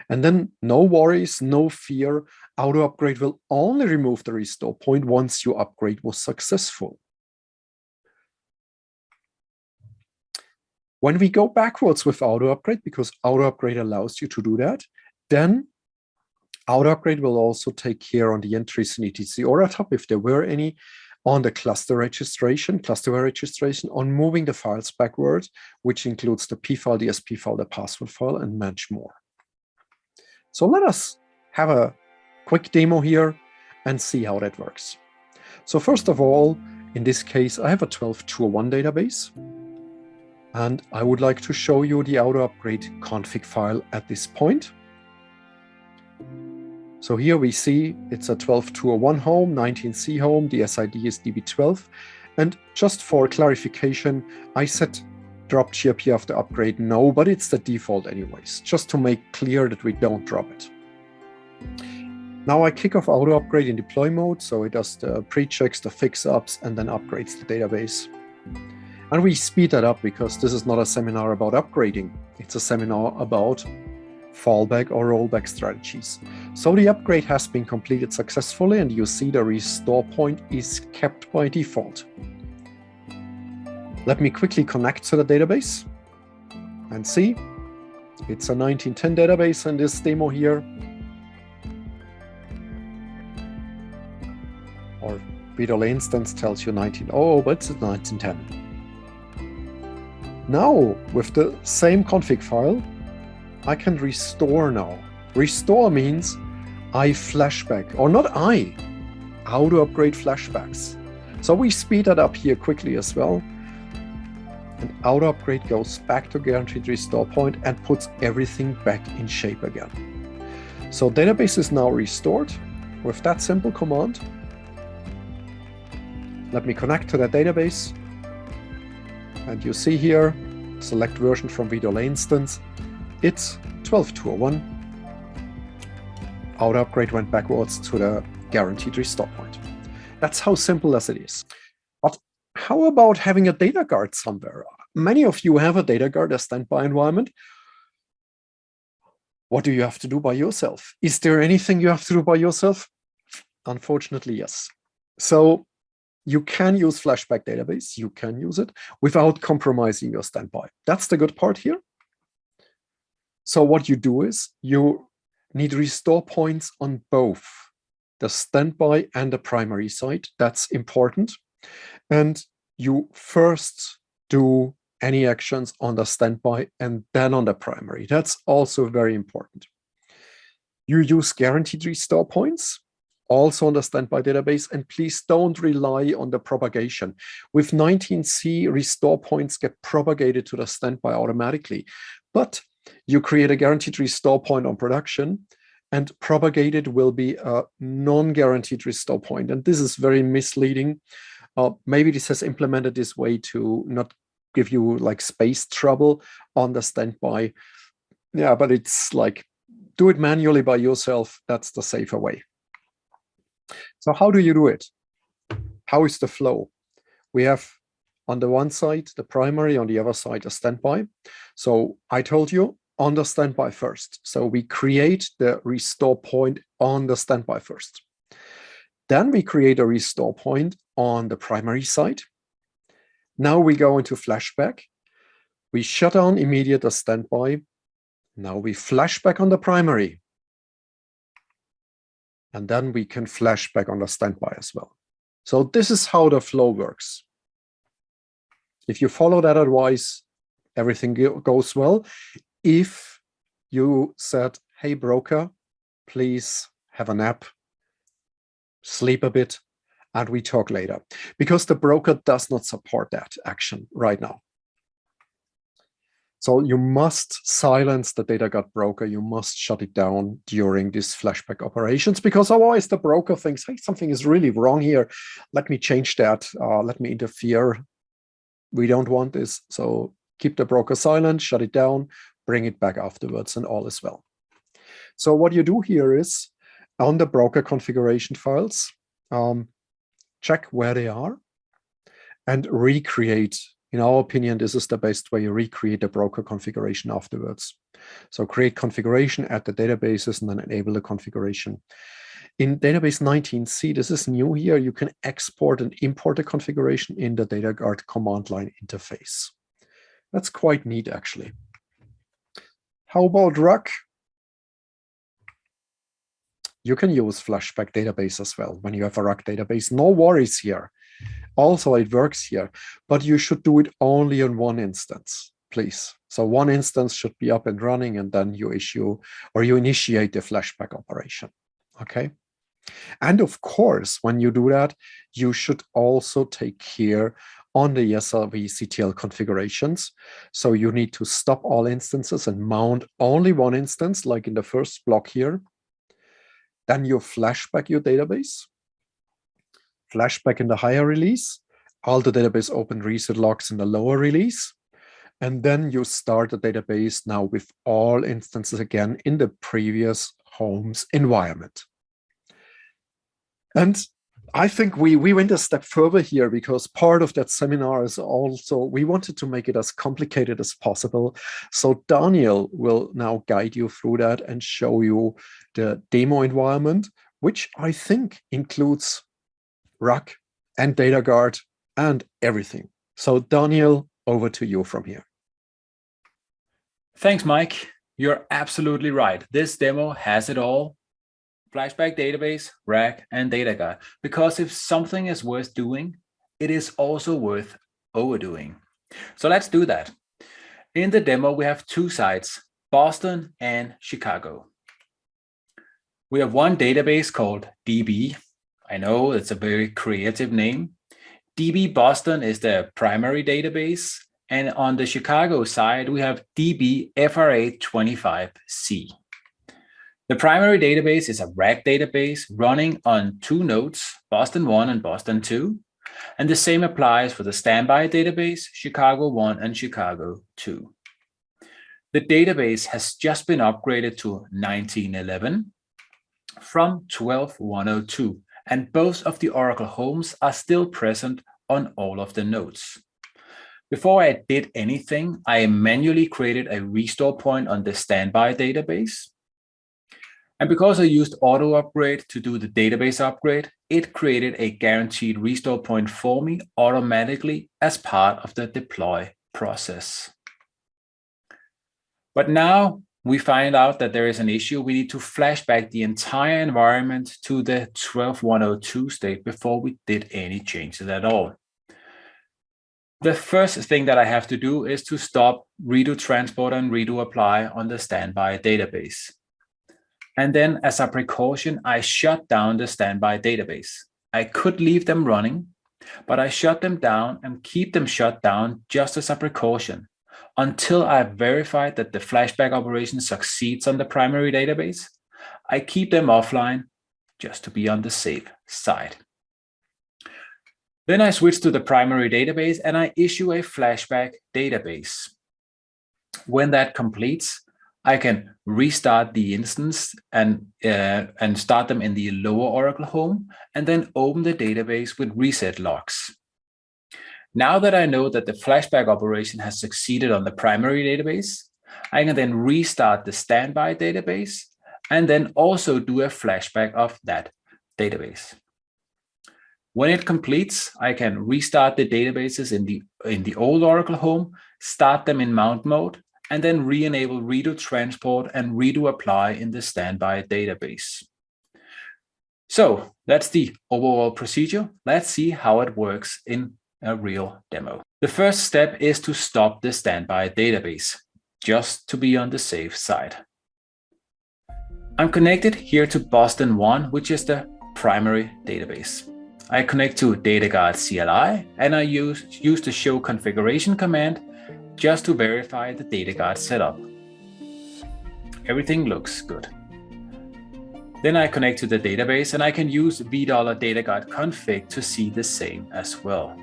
Speaker 3: And then no worries, no fear, auto upgrade will only remove the restore point once your upgrade was successful. When we go backwards with auto upgrade, because auto upgrade allows you to do that, then auto upgrade will also take care on the entries in etc or top, if there were any, on the cluster registration, on moving the files backward, which includes the P file, the SP file, the password file, and much more. So let us have a quick demo here and see how that works. So first of all, in this case, I have a 12.201 database, and I would like to show you the auto upgrade config file at this point. So here we see it's a 12.201 home, 19C home, the SID is DB12. And just for clarification, I set drop GRP after upgrade no, but it's the default anyways, just to make clear that we don't drop it. Now I kick off auto upgrade in deploy mode, so it does the pre-checks, the fix-ups, and then upgrades the database. And we speed that up because this is not a seminar about upgrading, it's a seminar about fallback or rollback strategies. So the upgrade has been completed successfully, and you see the restore point is kept by default. Let me quickly connect to the database and see. It's a 1910 database in this demo here. Or VDOL instance tells you 1900, but it's 1910. Now, with the same config file, I can restore now. Restore means I flashback, or not I, auto upgrade flashbacks. So we speed that up here quickly as well. And auto upgrade goes back to guaranteed restore point and puts everything back in shape again. So database is now restored with that simple command. Let me connect to that database. And you see here, select version from VDOL instance. It's 12.201. Auto upgrade went backwards to the guaranteed restore point. That's how simple as it is. But how about having a data guard somewhere? Many of you have a data guard, a standby environment. What do you have to do by yourself? Is there anything you have to do by yourself? Unfortunately, yes. So you can use Flashback database, you can use it without compromising your standby. That's the good part here. So what you do is you need restore points on both the standby and the primary side. That's important. And you first do any actions on the standby and then on the primary. That's also very important. You use guaranteed restore points also on the standby database, and please don't rely on the propagation. With 19C, restore points get propagated to the standby automatically, but you create a guaranteed restore point on production, and propagated will be a non-guaranteed restore point. And this is very misleading. Maybe this has implemented this way to not give you like space trouble on the standby. Yeah, but it's like, do it manually by yourself. That's the safer way. So how do you do it? How is the flow? We have on the one side, the primary, on the other side, a standby. So I told you on the standby first. So we create the restore point on the standby first. Then we create a restore point on the primary side. Now we go into flashback. We shut down immediate standby. Now we flashback on the primary. And then we can flashback on the standby as well. So this is how the flow works. If you follow that advice, everything goes well. If you said, hey, broker, please have a nap, sleep a bit, and we talk later, because the broker does not support that action right now. So you must silence the Data Guard broker. You must shut it down during these flashback operations, because otherwise the broker thinks, hey, something is really wrong here. Let me change that. Let me interfere. We don't want this. So keep the broker silent, shut it down, bring it back afterwards, and all is well. So what you do here is on the broker configuration files, check where they are and recreate. In our opinion, this is the best way. You recreate the broker configuration afterwards. So create configuration, add the databases, and then enable the configuration. In database 19C, this is new here. You can export and import the configuration in the Data Guard command line interface. That's quite neat, actually. How about RAC? You can use Flashback database as well when you have a RAC database. No worries here. Also, it works here, but you should do it only on one instance, please. So one instance should be up and running, and then you issue or you initiate the flashback operation, okay? And of course, when you do that, you should also take care on the SRV CTL configurations. So you need to stop all instances and mount only one instance, like in the first block here. Then you flashback your database. Flashback in the higher release, all the database open reset logs in the lower release, and then you start the database now with all instances again in the previous home's environment. And I think we went a step further here, because part of that seminar is also, we wanted to make it as complicated as possible. So Daniel will now guide you through that and show you the demo environment, which I think includes RAC and Data Guard and everything. So Daniel, over to you from here.
Speaker 2: Thanks, Mike. You're absolutely right. This demo has it all. Flashback database, RAC, and Data Guard. Because if something is worth doing, it is also worth overdoing. So let's do that. In the demo, we have two sites, Boston and Chicago. We have one database called DB. I know it's a very creative name. DB Boston is the primary database. And on the Chicago side, we have DB FRA25C. The primary database is a RAC database running on two nodes, Boston 1 and Boston 2. And the same applies for the standby database, Chicago 1 and Chicago 2. The database has just been upgraded to 1911 from 12.102. And both of the Oracle homes are still present on all of the nodes. Before I did anything, I manually created a restore point on the standby database. And because I used auto upgrade to do the database upgrade, it created a guaranteed restore point for me automatically as part of the deploy process. But now we find out that there is an issue. We need to flashback the entire environment to the 12.102 state before we did any changes at all. The first thing that I have to do is to stop redo transport and redo apply on the standby database. And then as a precaution, I shut down the standby database. I could leave them running, but I shut them down and keep them shut down just as a precaution until I've verified that the flashback operation succeeds on the primary database. I keep them offline just to be on the safe side. Then I switch to the primary database and I issue a flashback database. When that completes, I can restart the instance and start them in the lower Oracle home and then open the database with reset logs. Now that I know that the flashback operation has succeeded on the primary database, I can then restart the standby database and then also do a flashback of that database. When it completes, I can restart the databases in the old Oracle home, start them in mount mode, and then re-enable redo transport and redo apply in the standby database. So that's the overall procedure. Let's see how it works in a real demo. The first step is to stop the standby database, just to be on the safe side. I'm connected here to Boston 1, which is the primary database. I connect to Data Guard CLI and I use the show configuration command just to verify the Data Guard setup. Everything looks good. Then I connect to the database and I can use $Data Guard config to see the same as well.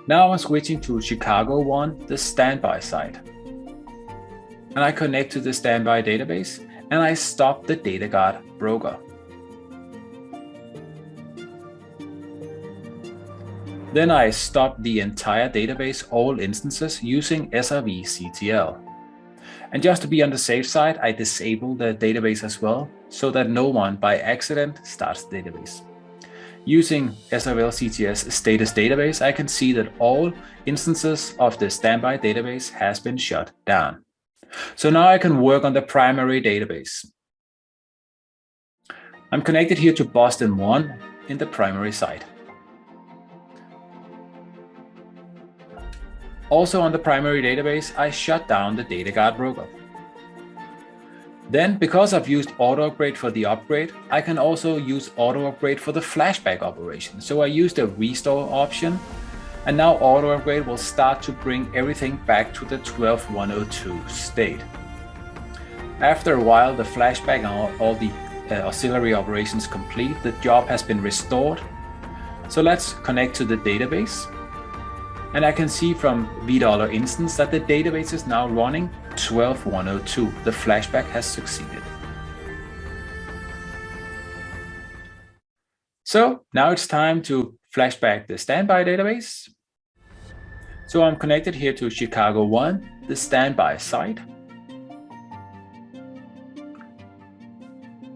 Speaker 2: Now I'm switching to Chicago 1, the standby side. And I connect to the standby database and I stop the Data Guard broker. Then I stop the entire database, all instances, using srv-ctl. And just to be on the safe side, I disable the database as well, so that no one by accident starts the database. Using srv-ctl status database, I can see that all instances of the standby database has been shut down. So now I can work on the primary database. I'm connected here to Boston 1 in the primary side. Also on the primary database, I shut down the Data Guard broker. Then, because I've used auto upgrade for the upgrade, I can also use auto upgrade for the flashback operation. So I use the restore option, and now auto upgrade will start to bring everything back to the 12.102 state. After a while, the flashback and all the auxiliary operations complete, the job has been restored. So let's connect to the database. And I can see from $instance that the database is now running 12.102. The flashback has succeeded. So now it's time to flashback the standby database. So I'm connected here to Chicago 1, the standby site.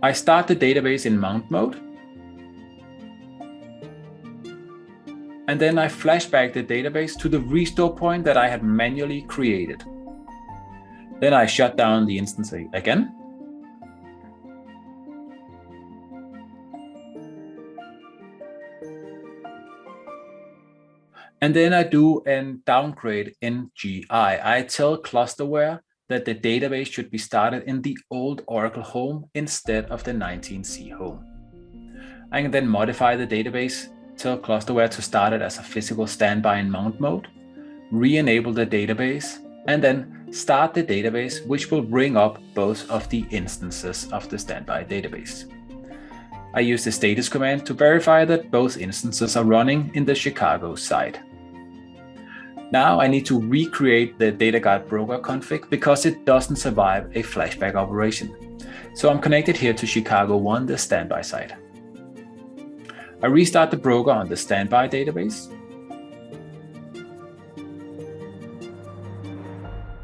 Speaker 2: I start the database in mount mode. And then I flashback the database to the restore point that I had manually created. Then I shut down the instance again. And then I do a downgrade in GI. I tell ClusterWare that the database should be started in the old Oracle home instead of the 19C home. I can then modify the database, tell ClusterWare to start it as a physical standby in mount mode, re-enable the database, and then start the database, which will bring up both of the instances of the standby database. I use the status command to verify that both instances are running in the Chicago side. Now I need to recreate the Data Guard broker config because it doesn't survive a flashback operation. So I'm connected here to Chicago 1, the standby side. I restart the broker on the standby database.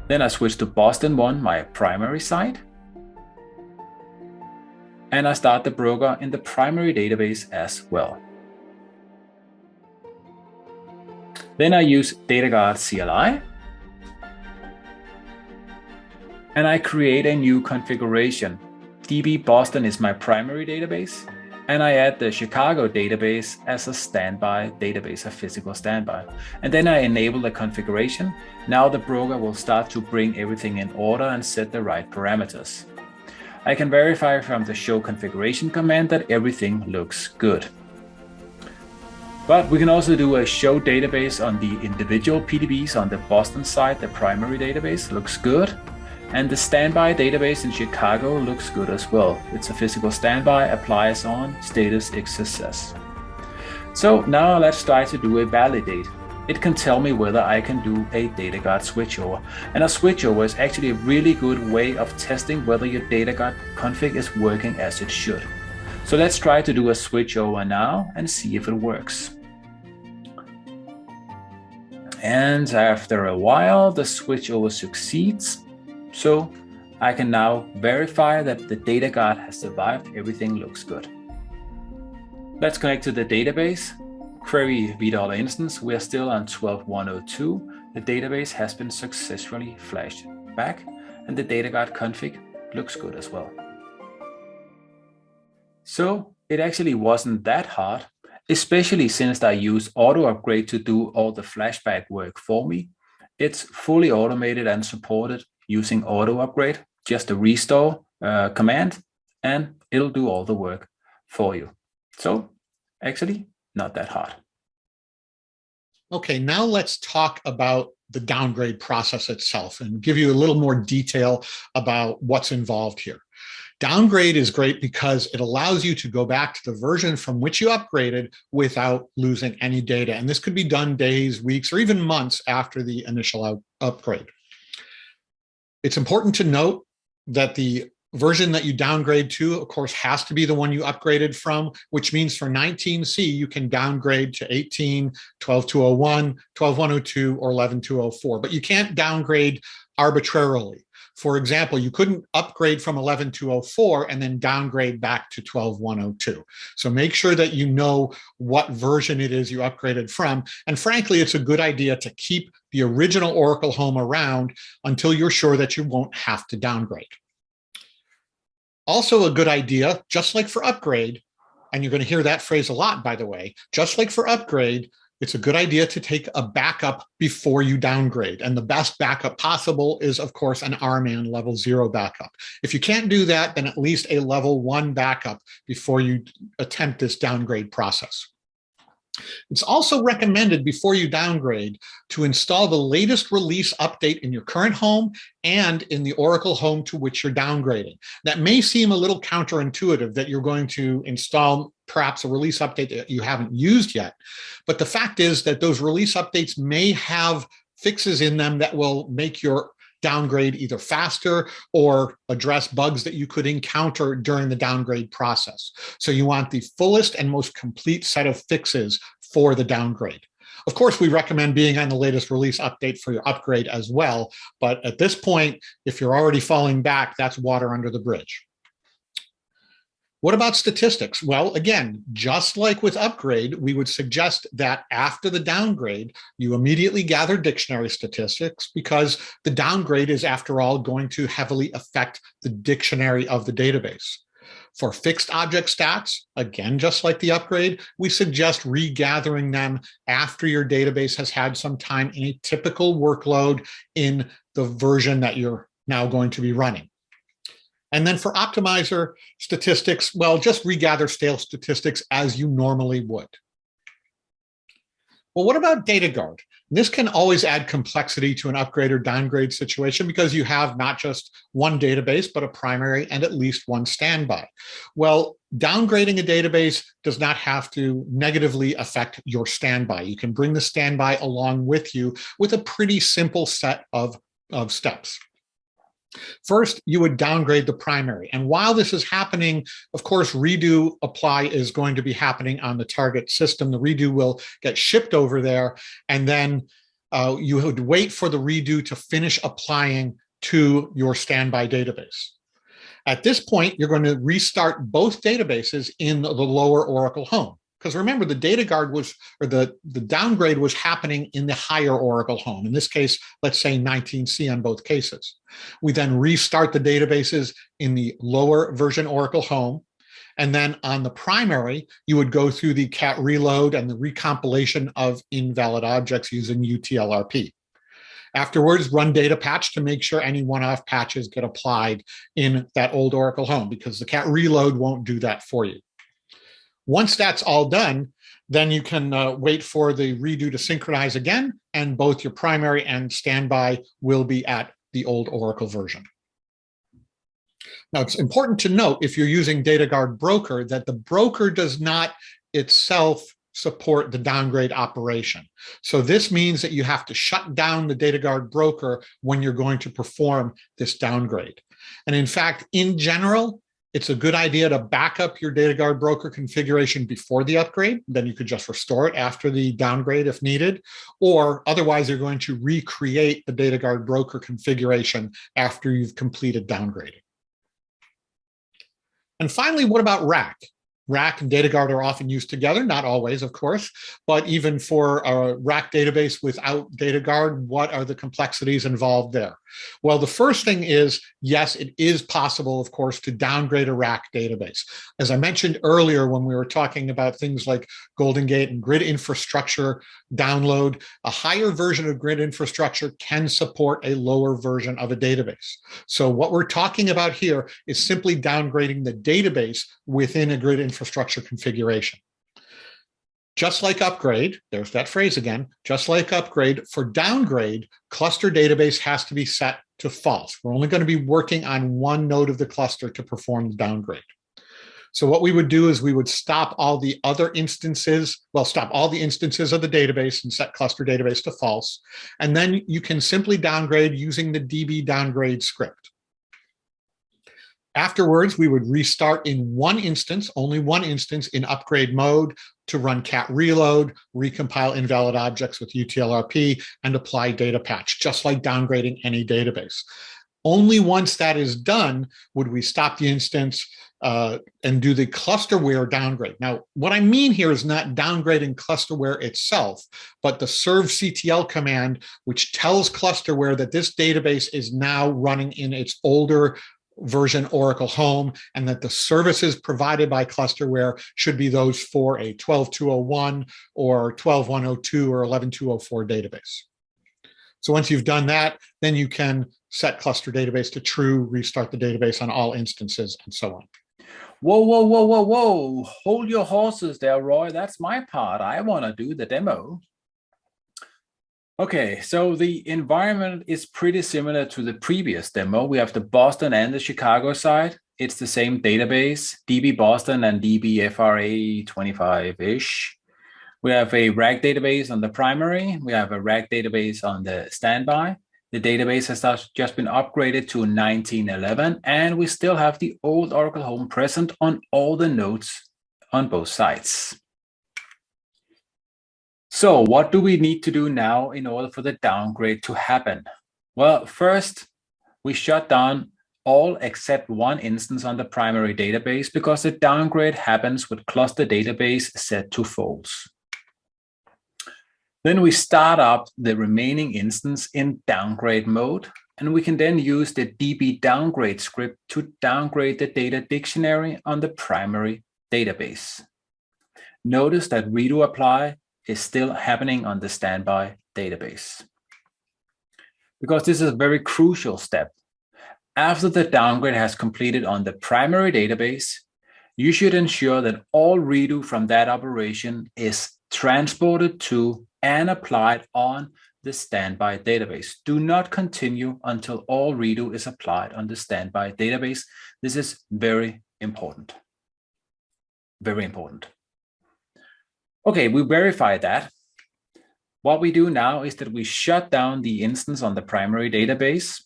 Speaker 2: Then I switch to Boston 1, my primary site. And I start the broker in the primary database as well. Then I use Data Guard CLI. And I create a new configuration. DB Boston is my primary database. And I add the Chicago database as a standby database, a physical standby. And then I enable the configuration. Now the broker will start to bring everything in order and set the right parameters. I can verify from the show configuration command that everything looks good. But we can also do a show database on the individual PDBs on the Boston side. The primary database looks good. And the standby database in Chicago looks good as well. It's a physical standby, applies on, status is success. So now let's try to do a validate. It can tell me whether I can do a Data Guard switchover. And a switchover is actually a really good way of testing whether your Data Guard config is working as it should. So let's try to do a switchover now and see if it works. And after a while, the switchover succeeds. So I can now verify that the Data Guard has survived. Everything looks good. Let's connect to the database. Query $. Instance. We are still on 12.102. The database has been successfully flashed back, and the Data Guard config looks good as well. So it actually wasn't that hard, especially since I used auto upgrade to do all the flashback work for me. It's fully automated and supported using auto upgrade, just a restore command, and it'll do all the work for you. So actually not that hard.
Speaker 1: Okay, now let's talk about the downgrade process itself and give you a little more detail about what's involved here. Downgrade is great because it allows you to go back to the version from which you upgraded without losing any data. And this could be done days, weeks, or even months after the initial upgrade. It's important to note that the version that you downgrade to, of course, has to be the one you upgraded from, which means for 19C, you can downgrade to 18, 12.201, 12.102, or 11.204, but you can't downgrade arbitrarily. For example, you couldn't upgrade from 11.204 and then downgrade back to 12.102. So make sure that you know what version it is you upgraded from. And frankly, it's a good idea to keep the original Oracle home around until you're sure that you won't have to downgrade. Also a good idea, just like for upgrade, and you're going to hear that phrase a lot, by the way, just like for upgrade, it's a good idea to take a backup before you downgrade. And the best backup possible is, of course, an RMAN level 0 backup. If you can't do that, then at least a level 1 backup before you attempt this downgrade process. It's also recommended before you downgrade to install the latest release update in your current home and in the Oracle home to which you're downgrading. That may seem a little counterintuitive that you're going to install perhaps a release update that you haven't used yet, but the fact is that those release updates may have fixes in them that will make your downgrade either faster or address bugs that you could encounter during the downgrade process. So you want the fullest and most complete set of fixes for the downgrade. Of course, we recommend being on the latest release update for your upgrade as well. But at this point, if you're already falling back, that's water under the bridge. What about statistics? Well, again, just like with upgrade, we would suggest that after the downgrade, you immediately gather dictionary statistics because the downgrade is, after all, going to heavily affect the dictionary of the database. For fixed object stats, again, just like the upgrade, we suggest regathering them after your database has had some time in a typical workload in the version that you're now going to be running. And then for optimizer statistics, well, just regather stale statistics as you normally would. Well, what about Data Guard? This can always add complexity to an upgrade or downgrade situation because you have not just one database, but a primary and at least one standby. Well, downgrading a database does not have to negatively affect your standby. You can bring the standby along with you with a pretty simple set of steps. First, you would downgrade the primary. And while this is happening, of course, redo apply is going to be happening on the target system. The redo will get shipped over there. And then you would wait for the redo to finish applying to your standby database. At this point, you're going to restart both databases in the lower Oracle home. Because remember, the Data Guard was, or the downgrade was happening in the higher Oracle home. In this case, let's say 19C on both cases. We then restart the databases in the lower version Oracle home. And then on the primary, you would go through the cat reload and the recompilation of invalid objects using UTLRP. Afterwards, run data patch to make sure any one-off patches get applied in that old Oracle home, because the cat reload won't do that for you. Once that's all done, then you can wait for the redo to synchronize again, and both your primary and standby will be at the old Oracle version. Now, it's important to note, if you're using Data Guard Broker, that the broker does not itself support the downgrade operation. So this means that you have to shut down the Data Guard Broker when you're going to perform this downgrade. And in fact, in general, it's a good idea to back up your Data Guard Broker configuration before the upgrade. Then you could just restore it after the downgrade if needed, or otherwise you're going to recreate the Data Guard Broker configuration after you've completed downgrading. And finally, what about RAC? RAC and Data Guard are often used together, not always, of course, but even for a RAC database without Data Guard, what are the complexities involved there? Well, the first thing is, yes, it is possible, of course, to downgrade a RAC database. As I mentioned earlier, when we were talking about things like GoldenGate and grid infrastructure download, a higher version of grid infrastructure can support a lower version of a database. So what we're talking about here is simply downgrading the database within a grid infrastructure configuration. Just like upgrade, there's that phrase again, just like upgrade, for downgrade, cluster database has to be set to false. We're only going to be working on one node of the cluster to perform the downgrade. So what we would do is we would stop all the other instances, stop all the instances of the database and set cluster database to false. And then you can simply downgrade using the DB downgrade script. Afterwards, we would restart in one instance, only one instance in upgrade mode to run cat reload, recompile invalid objects with utlrp, and apply data patch, just like downgrading any database. Only once that is done would we stop the instance and do the clusterware downgrade. Now, what I mean here is not downgrading clusterware itself, but the servectl command, which tells clusterware that this database is now running in its older version Oracle Home, and that the services provided by clusterware should be those for a 12.201 or 12.102 or 11.204 database. So once you've done that, then you can set cluster database to true, restart the database on all instances, and so on.
Speaker 2: Whoa, whoa, whoa, whoa, whoa. Hold your horses there, Roy. That's my part. I want to do the demo. Okay, so the environment is pretty similar to the previous demo. We have the Boston and the Chicago side. It's the same database, DB Boston and DB FRA 25-ish. We have a RAC database on the primary. We have a RAC database on the standby. The database has just been upgraded to 1911, and we still have the old Oracle Home present on all the nodes on both sides. So what do we need to do now in order for the downgrade to happen? Well, first, we shut down all except one instance on the primary database because the downgrade happens with cluster database set to false. Then we start up the remaining instance in downgrade mode, and we can then use the DB downgrade script to downgrade the data dictionary on the primary database. Notice that redo apply is still happening on the standby database, because this is a very crucial step. After the downgrade has completed on the primary database, you should ensure that all redo from that operation is transported to and applied on the standby database. Do not continue until all redo is applied on the standby database. This is very important. Very important. Okay, we verify that. What we do now is that we shut down the instance on the primary database,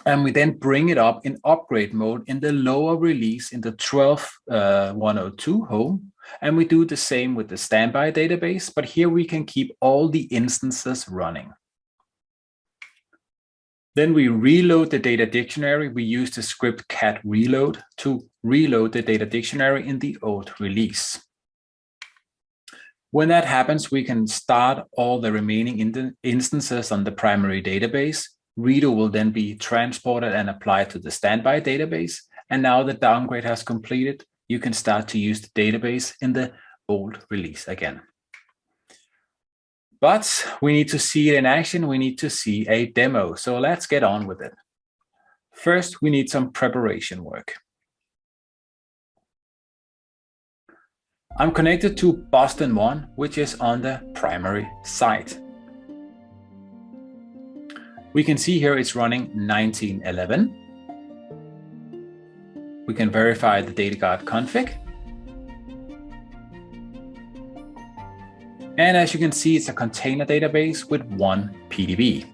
Speaker 2: and we then bring it up in upgrade mode in the lower release in the 12.102 home. And we do the same with the standby database, but here we can keep all the instances running. Then we reload the data dictionary. We use the script cat reload to reload the data dictionary in the old release. When that happens, we can start all the remaining instances on the primary database. Redo will then be transported and applied to the standby database. And now the downgrade has completed, you can start to use the database in the old release again. But we need to see it in action. We need to see a demo. So let's get on with it. First, we need some preparation work. I'm connected to Boston 1, which is on the primary site. We can see here it's running 1911. We can verify the Data Guard config. And as you can see, it's a container database with one PDB.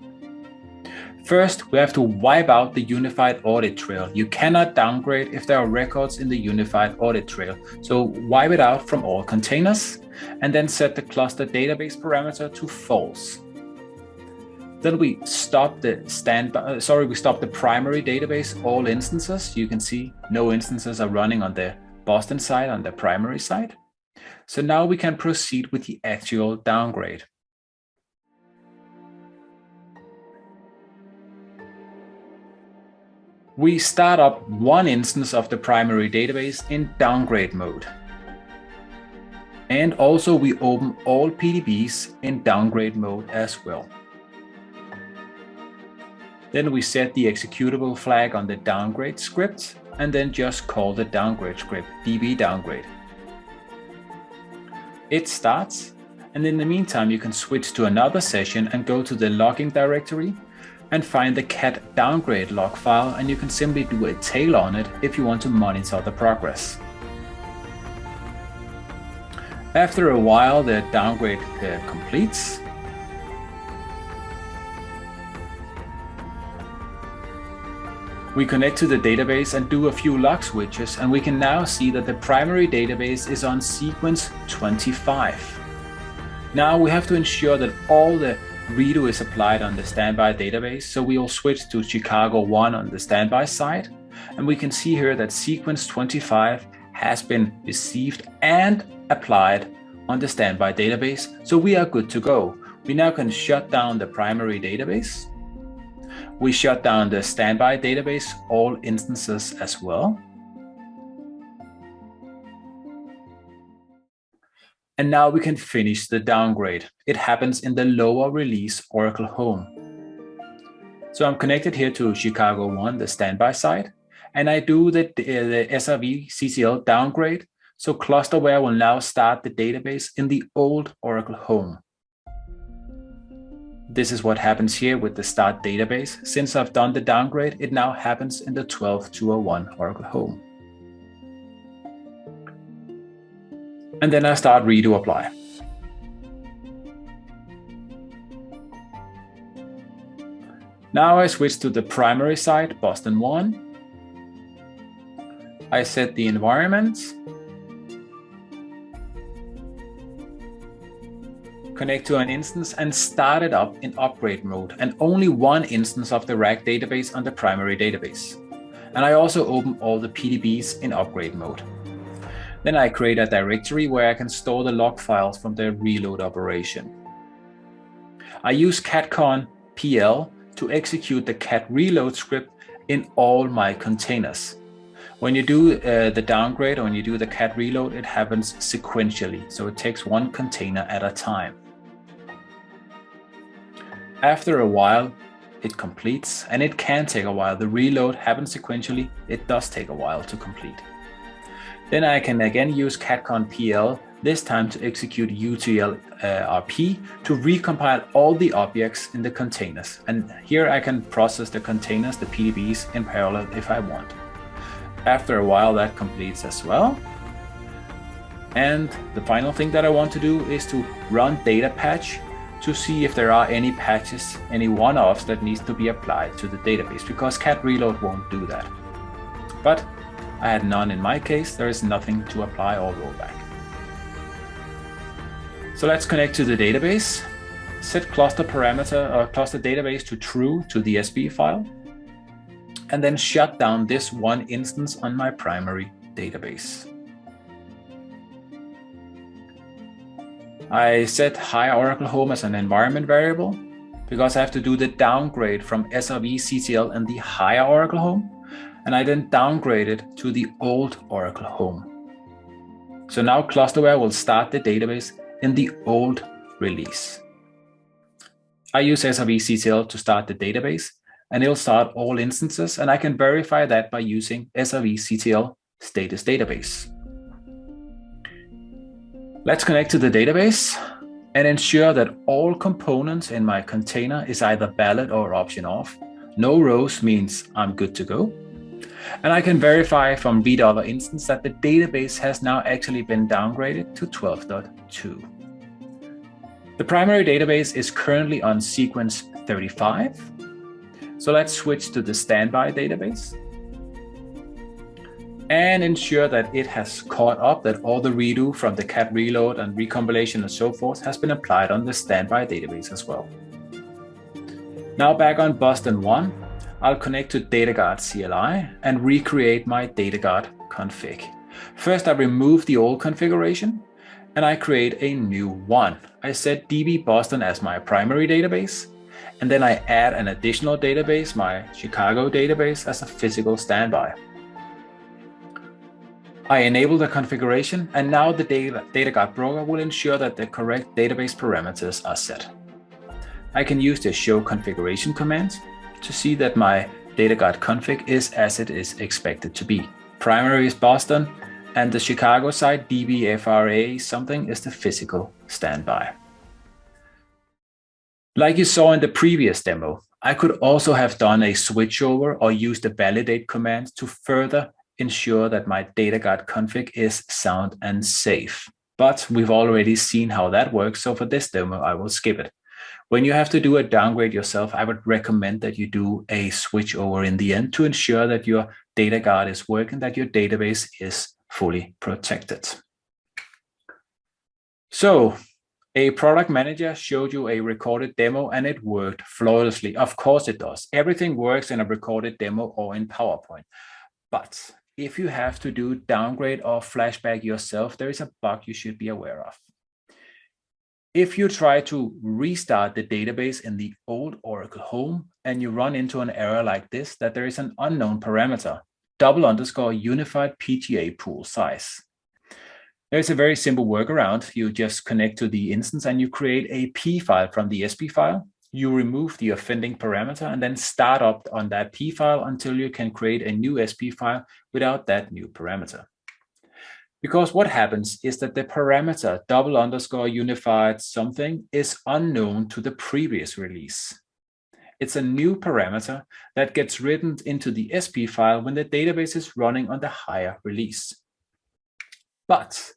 Speaker 2: First, we have to wipe out the unified audit trail. You cannot downgrade if there are records in the unified audit trail. So wipe it out from all containers and then set the cluster database parameter to false. Then we stop the primary database, all instances. You can see no instances are running on the Boston side, on the primary side. So now we can proceed with the actual downgrade. We start up one instance of the primary database in downgrade mode. And also we open all PDBs in downgrade mode as well. Then we set the executable flag on the downgrade script and then just call the downgrade script, DB downgrade. It starts, and in the meantime, you can switch to another session and go to the logging directory and find the cat downgrade log file, and you can simply do a tail on it if you want to monitor the progress. After a while, the downgrade completes. We connect to the database and do a few log switches, and we can now see that the primary database is on sequence 25. Now we have to ensure that all the redo is applied on the standby database, so we will switch to Chicago 1 on the standby side, and we can see here that sequence 25 has been received and applied on the standby database, so we are good to go. We now can shut down the primary database. We shut down the standby database, all instances as well. And now we can finish the downgrade. It happens in the lower release Oracle Home. So I'm connected here to Chicago 1, the standby side, and I do the SRV CCL downgrade. So Clusterware will now start the database in the old Oracle Home. This is what happens here with the start database. Since I've done the downgrade, it now happens in the 12.201 Oracle Home. And then I start redo apply. Now I switch to the primary side, Boston 1. I set the environment. Connect to an instance and start it up in upgrade mode, and only one instance of the RAC database on the primary database. And I also open all the PDBs in upgrade mode. Then I create a directory where I can store the log files from the reload operation. I use catcon PL to execute the cat reload script in all my containers. When you do the downgrade or when you do the cat reload, it happens sequentially, so it takes one container at a time. After a while, it completes, and it can take a while. The reload happens sequentially. It does take a while to complete. Then I can again use catcon PL, this time to execute UTL RP to recompile all the objects in the containers. And here I can process the containers, the PDBs, in parallel if I want. After a while, that completes as well. And the final thing that I want to do is to run data patch to see if there are any patches, any one-offs that needs to be applied to the database, because cat reload won't do that. But I had none in my case. There is nothing to apply or roll back. So let's connect to the database, set cluster parameter or cluster database to true to the SB file, and then shut down this one instance on my primary database. I set High Oracle Home as an environment variable because I have to do the downgrade from SRV CTL and the higher Oracle Home, and I then downgrade it to the old Oracle Home. So now Clusterware will start the database in the old release. I use SRV CTL to start the database, and it'll start all instances, and I can verify that by using SRV CTL status database. Let's connect to the database and ensure that all components in my container is either valid or option off. No rows means I'm good to go. And I can verify from read other instance that the database has now actually been downgraded to 12.2. The primary database is currently on sequence 35. So let's switch to the standby database and ensure that it has caught up, that all the redo from the cat reload and recompilation and so forth has been applied on the standby database as well. Now back on Boston 1, I'll connect to Data Guard CLI and recreate my Data Guard config. First, I remove the old configuration and I create a new one. I set DB Boston as my primary database, and then I add an additional database, my Chicago database, as a physical standby. I enable the configuration, and now the Data Guard broker will ensure that the correct database parameters are set. I can use the show configuration command to see that my Data Guard config is as it is expected to be. Primary is Boston, And the Chicago side, DBFRA something, is the physical standby. Like you saw in the previous demo, I could also have done a switchover or used the validate command to further ensure that my Data Guard config is sound and safe. But we've already seen how that works, so for this demo, I will skip it. When you have to do a downgrade yourself, I would recommend that you do a switchover in the end to ensure that your Data Guard is working, that your database is fully protected. So, a product manager showed you a recorded demo and it worked flawlessly. Of course it does. Everything works in a recorded demo or in PowerPoint. But if you have to do downgrade or flashback yourself, there is a bug you should be aware of. If you try to restart the database in the old Oracle home and you run into an error like this, that there is an unknown parameter, _unified PGA pool size. There's a very simple workaround. You just connect to the instance and you create a P file from the SP file. You remove the offending parameter and then start up on that P file until you can create a new SP file without that new parameter. Because what happens is that the parameter _unified something is unknown to the previous release. It's a new parameter that gets written into the SP file when the database is running on the higher release. But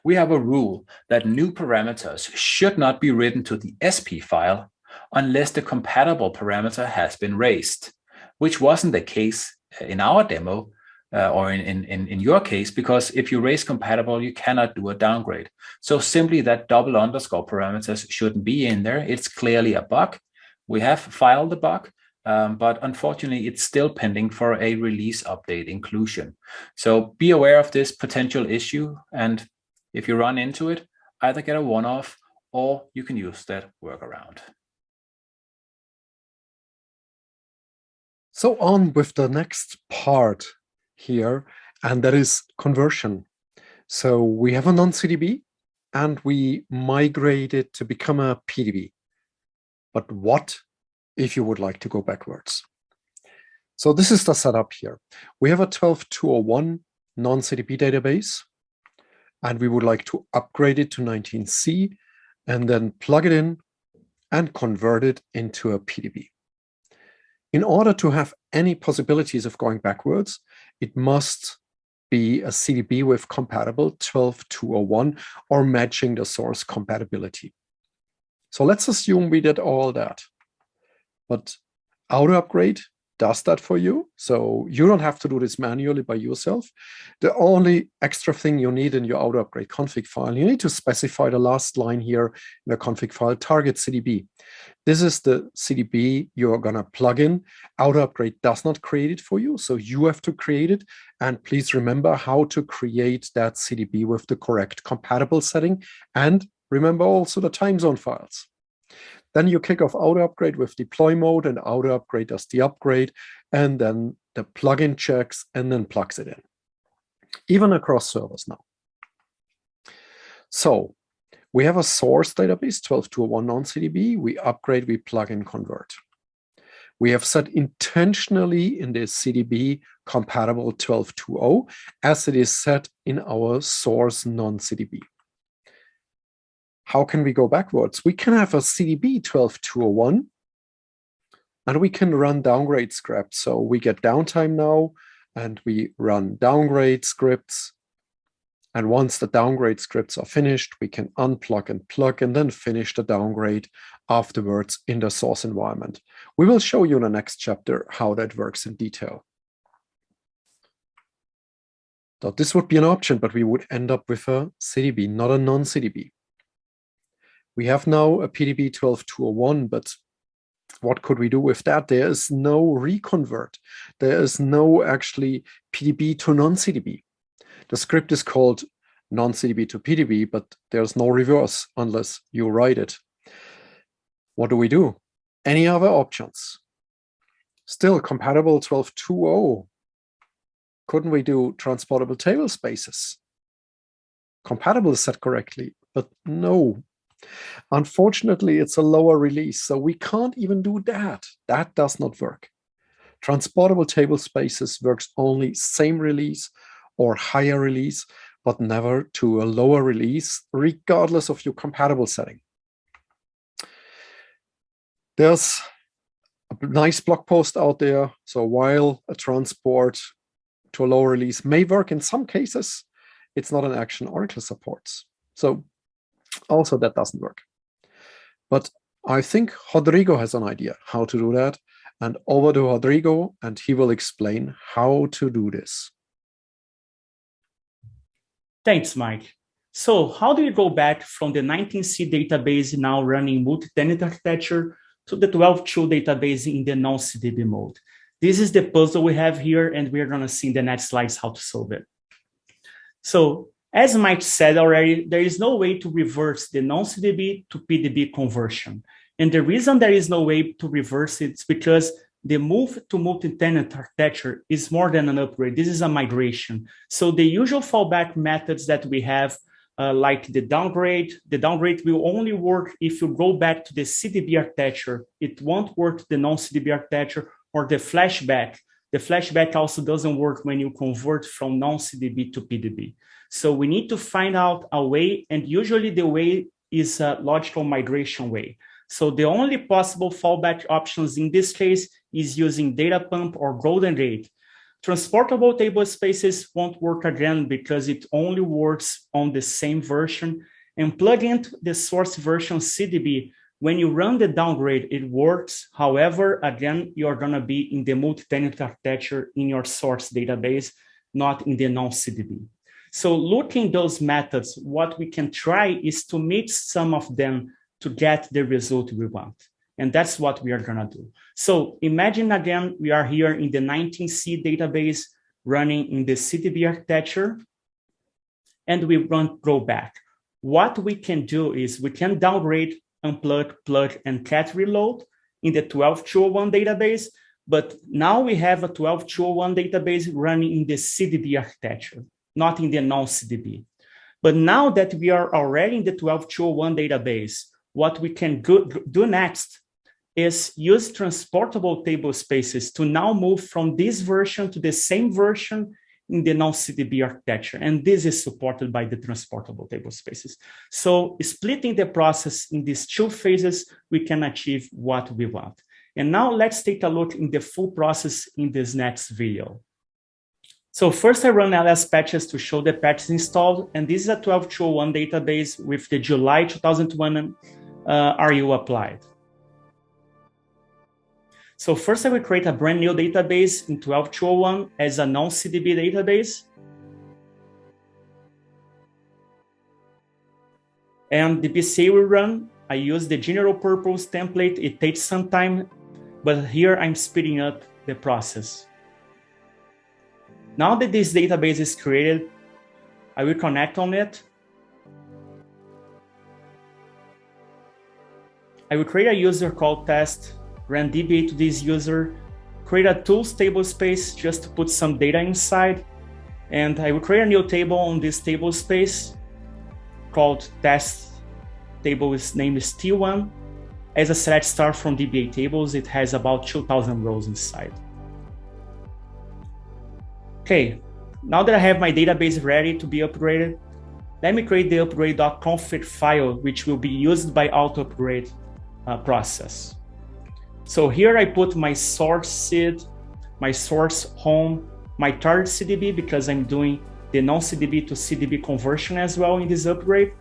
Speaker 2: we have a rule that new parameters should not be written to the SP file unless the compatible parameter has been raised, which wasn't the case in our demo or in your case, because if you raise compatible, you cannot do a downgrade. So simply that double underscore parameters shouldn't be in there. It's clearly a bug. We have filed the bug, but unfortunately, it's still pending for a release update inclusion. So be aware of this potential issue. And if you run into it, either get a one-off or you can use that workaround.
Speaker 3: So on with the next part here, and that is conversion. So we have a non-CDB and we migrate it to become a PDB. But what if you would like to go backwards? So this is the setup here. We have a 12.201 non-CDB database, and we would like to upgrade it to 19C and then plug it in and convert it into a PDB. In order to have any possibilities of going backwards, it must be a CDB with compatible 12.201 or matching the source compatibility. So let's assume we did all that. But auto upgrade does that for you. So you don't have to do this manually by yourself. The only extra thing you need in your auto upgrade config file, you need to specify the last line here in the config file, target CDB. This is the CDB you're going to plug in. Auto upgrade does not create it for you, so you have to create it. And please remember how to create that CDB with the correct compatible setting. And remember also the time zone files. Then you kick off auto upgrade with deploy mode, and auto upgrade does the upgrade, and then the plugin checks and then plugs it in, even across servers now. So we have a source database, 12.201 non-CDB. We upgrade, we plug in, convert. We have set intentionally in this CDB compatible 12.2.0 as it is set in our source non-CDB. How can we go backwards? We can have a CDB 12.201 and we can run downgrade scripts. So we get downtime now and we run downgrade scripts. And once the downgrade scripts are finished, we can unplug and plug and then finish the downgrade afterwards in the source environment. We will show you in the next chapter how that works in detail. So this would be an option, but we would end up with a CDB, not a non-CDB. We have now a PDB 12.201, but what could we do with that? There is no reconvert. There is no actually PDB to non-CDB. The script is called non-CDB to PDB, but there's no reverse unless you write it. What do we do? Any other options? Still compatible 12.2.0. Couldn't we do transportable table spaces? Compatible is set correctly, but no. Unfortunately, it's a lower release, so we can't even do that. That does not work. Transportable table spaces works only same release or higher release, but never to a lower release, regardless of your compatible setting. There's a nice blog post out there. So while a transport to a lower release may work in some cases, it's not an action Oracle supports. So also that doesn't work. But I think Rodrigo has an idea how to do that. And over to Rodrigo, and he will explain how to do this.
Speaker 4: Thanks, Mike. So how do you go back from the 19C database now running multi-tenant architecture to the 12.2 database in the non-CDB mode? This is the puzzle we have here, and we're going to see in the next slides how to solve it. So as Mike said already, there is no way to reverse the non-CDB to PDB conversion. And the reason there is no way to reverse it is because the move to multi-tenant architecture is more than an upgrade. This is a migration. So the usual fallback methods that we have, like the downgrade will only work if you go back to the CDB architecture. It won't work to the non-CDB architecture, or the flashback. The flashback also doesn't work when you convert from non-CDB to PDB. So we need to find out a way, and usually the way is a logical migration way. So the only possible fallback options in this case is using data pump or GoldenGate. Transportable table spaces won't work again because it only works on the same version. And plug into the source version CDB. When you run the downgrade, it works. However, again, you're going to be in the multi-tenant architecture in your source database, not in the non-CDB. So looking those methods, what we can try is to mix some of them to get the result we want. And that's what we are going to do. So imagine again, we are here in the 19C database running in the CDB architecture, and we run Rollback. What we can do is we can downgrade, unplug, plug, and cat reload in the 12.201 database, but now we have a 12.201 database running in the CDB architecture, not in the non-CDB. But now that we are already in the 12.201 database, what we can do next is use transportable table spaces to now move from this version to the same version in the non-CDB architecture. And this is supported by the transportable table spaces. So splitting the process in these two phases, we can achieve what we want. And now let's take a look in the full process in this next video. So first I run ls patches to show the patches installed. And this is a 12.201 database with the July 2001 RU applied. So first I will create a brand new database in 12.201 as a non-CDB database. And the BCA will run. I use the general purpose template. It takes some time, but here I'm speeding up the process. Now that this database is created, I will connect on it. I will create a user called test, run DBA to this user, create a tools table space just to put some data inside. And I will create a new table on this table space called test table. Its name is T1. As a select star from DBA tables, it has about 2,000 rows inside. Okay, now that I have my database ready to be upgraded, let me create the upgrade.config file, which will be used by auto upgrade process. So here I put my source SID, my source home, my target CDB, because I'm doing the non-CDB to CDB conversion as well in this upgrade.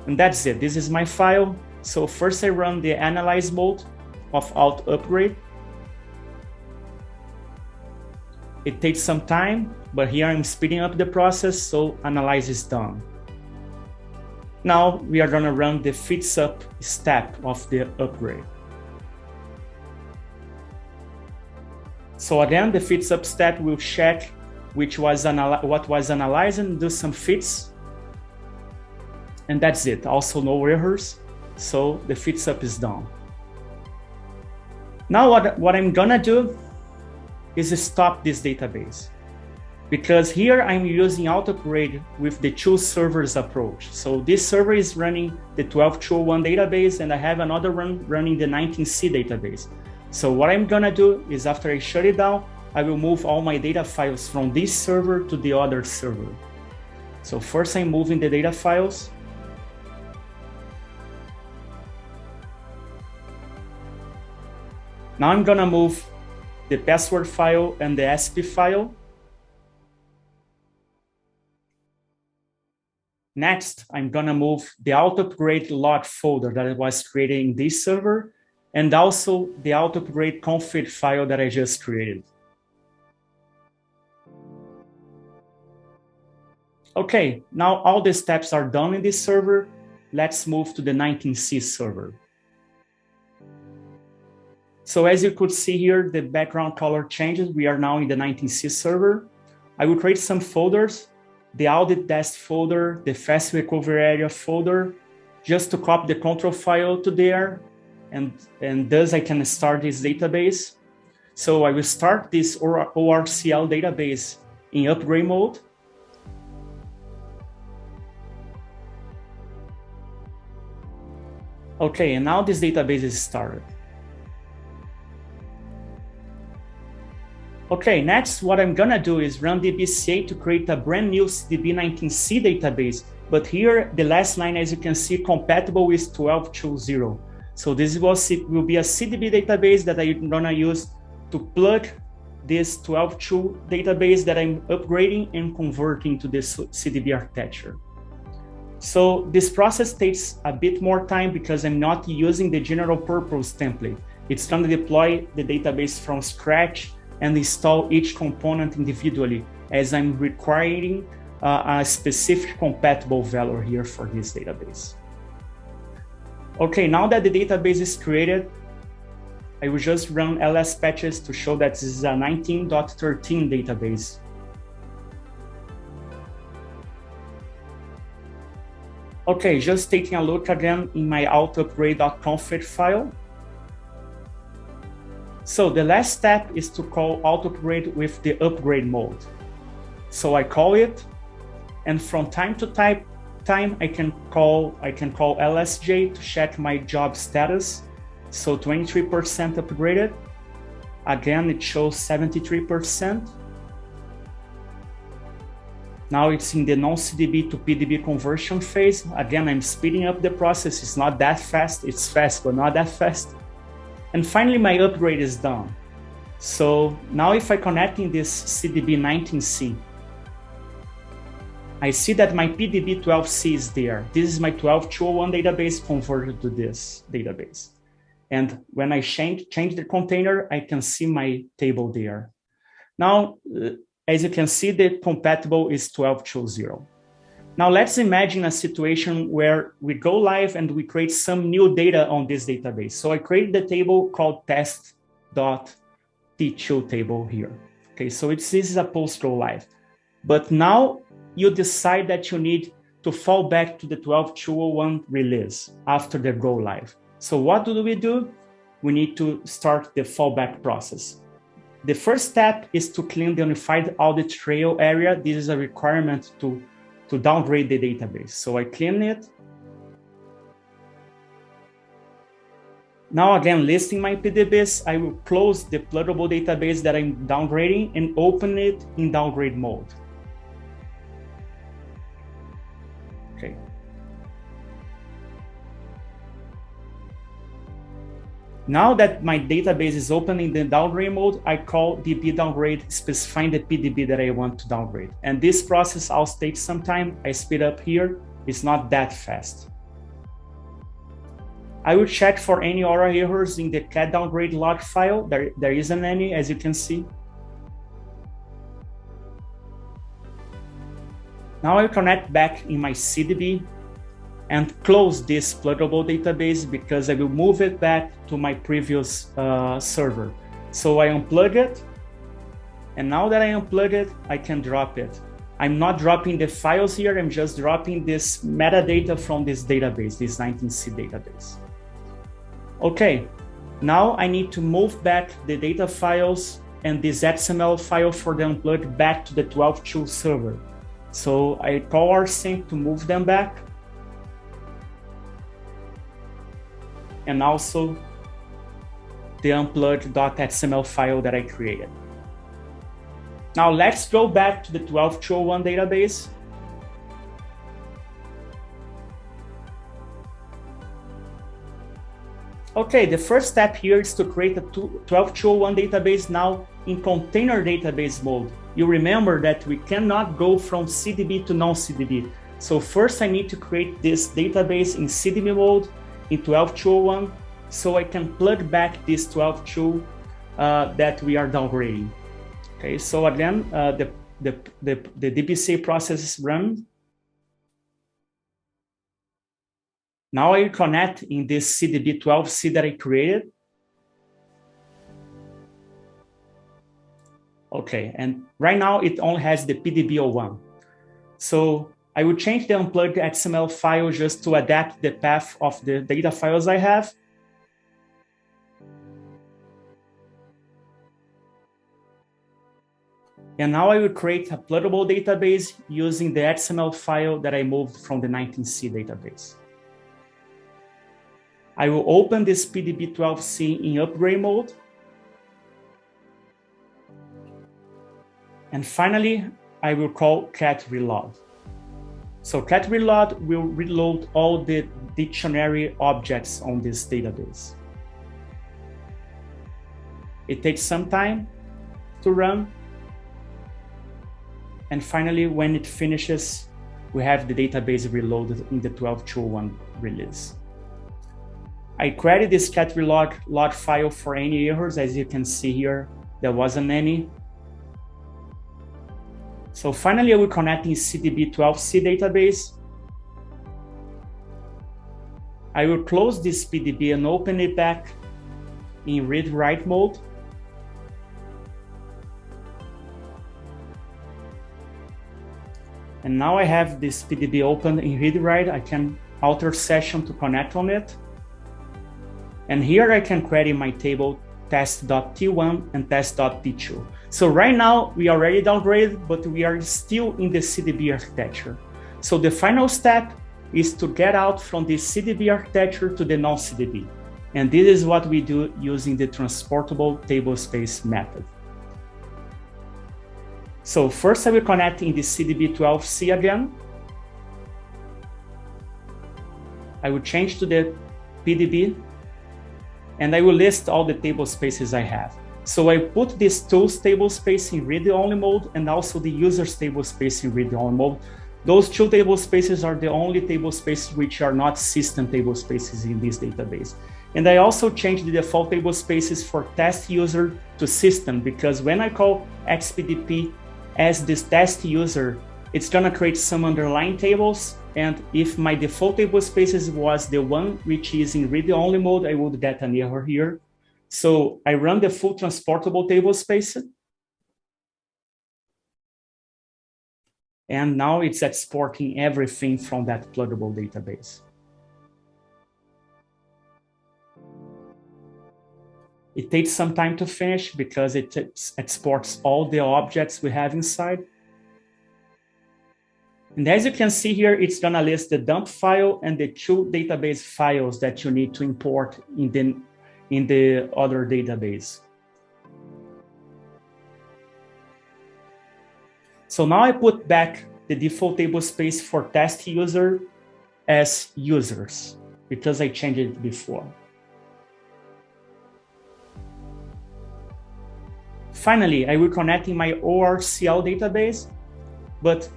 Speaker 4: And that's it. This is my file. So first I run the analyze mode of auto upgrade. It takes some time, but here I'm speeding up the process, so analyze is done. Now we are going to run the fits up step of the upgrade. So again, the fits up step will check what was analyzed and do some fits. And that's it. Also no errors. So the fits up is done. Now what I'm gonna do is stop this database, because here I'm using auto upgrade with the two servers approach. So this server is running the 12.201 database, and I have another one running the 19C database. So what I'm gonna do is after I shut it down, I will move all my data files from this server to the other server. So first I'm moving the data files. Now I'm gonna move the password file and the ASP file. Next, I'm gonna move the auto-upgrade log folder that was created in this server, and also the auto-upgrade config file that I just created. Okay, now all the steps are done in this server. Let's move to the 19C server. So as you could see here, the background color changes. We are now in the 19C server. I will create some folders, the audit desk folder, the fast recovery area folder, just to copy the control file to there. And thus I can start this database. So I will start this ORCL database in upgrade mode. Okay, and now this database is started. Okay, next what I'm gonna do is run dbca to create a brand new CDB19C database. But here, the last line, as you can see, compatible with 12.2.0. So this will be a CDB database that I'm gonna use to plug this 12.2 database that I'm upgrading and converting to this CDB architecture. So this process takes a bit more time because I'm not using the general purpose template. It's gonna deploy the database from scratch and install each component individually, as I'm requiring a specific compatible value here for this database. Okay, now that the database is created, I will just run ls patches to show that this is a 19.13 database. Okay, just taking a look again in my auto-upgrade.config file. So the last step is to call auto-upgrade with the upgrade mode. So I call it, and from time to time I can call lsj to check my job status. So 23% upgraded. Again, it shows 73%. Now it's in the non-CDB to PDB conversion phase. Again, I'm speeding up the process. It's not that fast. It's fast, but not that fast. And finally, my upgrade is done. So now if I connect in this CDB 19C, I see that my PDB 12C is there. This is my 12.201 database converted to this database. And when I change the container, I can see my table there. Now, as you can see, the compatible is 12.2.0. Now let's imagine a situation where we go live and we create some new data on this database. So I create the table called test.t2 table here. Okay, so this is a post-go live. But now you decide that you need to fall back to the 12.2.01 release after the go live. So what do? We need to start the fallback process. The first step is to clean the unified audit trail area. This is a requirement to downgrade the database. So I clean it. Now again, listing my PDBs, I will close the pluggable database that I'm downgrading and open it in downgrade mode. Okay. Now that my database is open in the downgrade mode, I call db downgrade, specifying the PDB that I want to downgrade. And this process also takes some time. I speed up here. It's not that fast. I will check for any ORA errors in the cat downgrade log file. There isn't any, as you can see. Now I connect back in my CDB and close this pluggable database because I will move it back to my previous server. So I unplug it, and now that I unplug it, I can drop it. I'm not dropping the files here, I'm just dropping this metadata from this database, this 19C database. Okay, now I need to move back the data files and this XML file for the unplug back to the 12.2 server. So I call rsync to move them back. And also the unplug.xml file that I created. Now let's go back to the 12.201 database. Okay, the first step here is to create a 12.201 database now in container database mode. You remember that we cannot go from CDB to non-CDB. So first I need to create this database in CDB mode in 12.201 so I can plug back this 12.2 that we are downgrading. Okay, so again, the DBCA process is run. Now I connect in this CDB 12C that I created. Okay, and right now it only has the PDB01. So I will change the unplugged XML file just to adapt the path of the data files I have. And now I will create a pluggable database using the XML file that I moved from the 19C database. I will open this PDB12C in upgrade mode. And finally, I will call cat reload. So cat reload will reload all the dictionary objects on this database. It takes some time to run. And finally, when it finishes, we have the database reloaded in the 12.201 release. I created this cat reload log file for any errors. As you can see here, there wasn't any. So finally, I will connect in CDB 12C database. I will close this PDB and open it back in read-write mode. And now I have this PDB open in read-write. I can alter session to connect on it. And here I can create in my table test.t1 and test.t2. So right now we already downgraded, but we are still in the CDB architecture. So the final step is to get out from the CDB architecture to the non-CDB. And this is what we do using the transportable tablespace method. So first I will connect in the CDB 12C again. I will change to the PDB and I will list all the table spaces I have. So I put this tools table space in read-only mode and also the users table space in read-only mode. Those two table spaces are the only table spaces which are not system table spaces in this database. And I also changed the default table spaces for test user to system, because when I call XPDP as this test user, it's gonna create some underlying tables. And if my default table spaces was the one which is in read-only mode, I would get an error here. So I run the full transportable table space. And now it's exporting everything from that pluggable database. It takes some time to finish because it exports all the objects we have inside. And as you can see here, it's gonna list the dump file and the two database files that you need to import in the other database. So now I put back the default table space for test user as users because I changed it before. Finally, I will connect in my ORCL database, but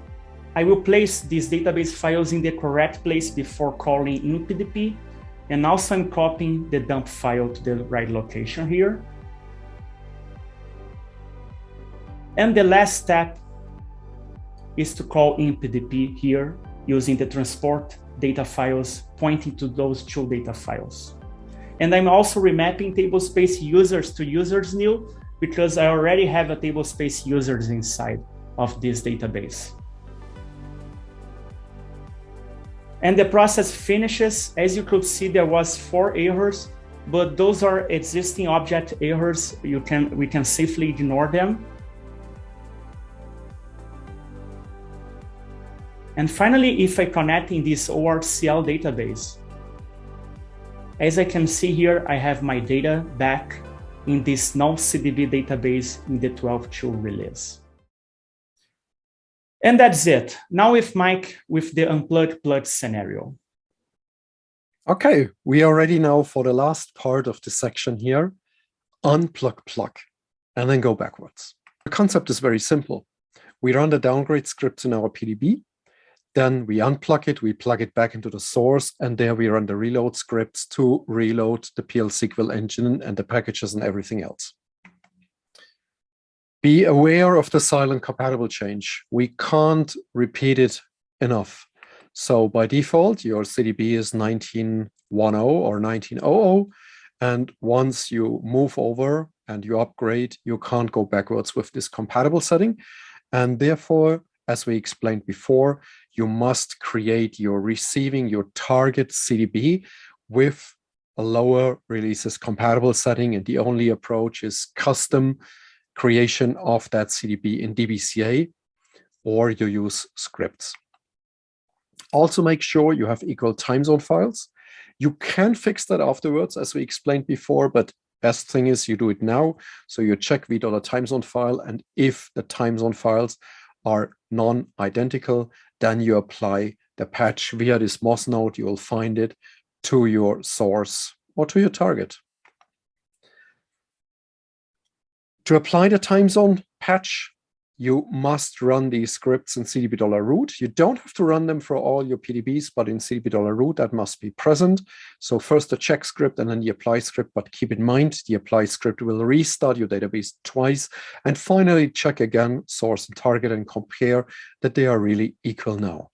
Speaker 4: I will place these database files in the correct place before calling InPDP, and also I'm copying the dump file to the right location here. And the last step is to call InPDP here using the transport data files pointing to those two data files. And I'm also remapping tablespace users to users new because I already have a tablespace users inside of this database. And the process finishes. As you could see, there was 4 errors, but those are existing object errors. We can safely ignore them. And finally, if I connect in this ORCL database, as I can see here, I have my data back in this non-CDB database in the 12.2 release. And that's it. Now with Mike with the Unplug-Plug scenario.
Speaker 3: Okay, we are ready now for the last part of the section here, Unplug-Plug, and then go backwards. The concept is very simple. We run the downgrade scripts in our PDB, then we unplug it, we plug it back into the source, and there we run the reload scripts to reload the PL/SQL engine and the packages and everything else. Be aware of the silent compatible change. We can't repeat it enough. So by default, your CDB is 1910 or 1900. And once you move over and you upgrade, you can't go backwards with this compatible setting. And therefore, as we explained before, you must create your receiving your target CDB with a lower releases compatible setting. And the only approach is custom creation of that CDB in DBCA, or you use scripts. Also make sure you have equal time zone files. You can fix that afterwards, as we explained before, but best thing is you do it now. So you check $time zone file, and if the time zone files are non-identical, then you apply the patch via this MOS node. You will find it to your source or to your target. To apply the time zone patch, you must run these scripts in CDB$root. You don't have to run them for all your PDBs, but in CDB$root, that must be present. So first the check script and then the apply script, but keep in mind, the apply script will restart your database twice. And finally, check again, source and target, and compare that they are really equal now.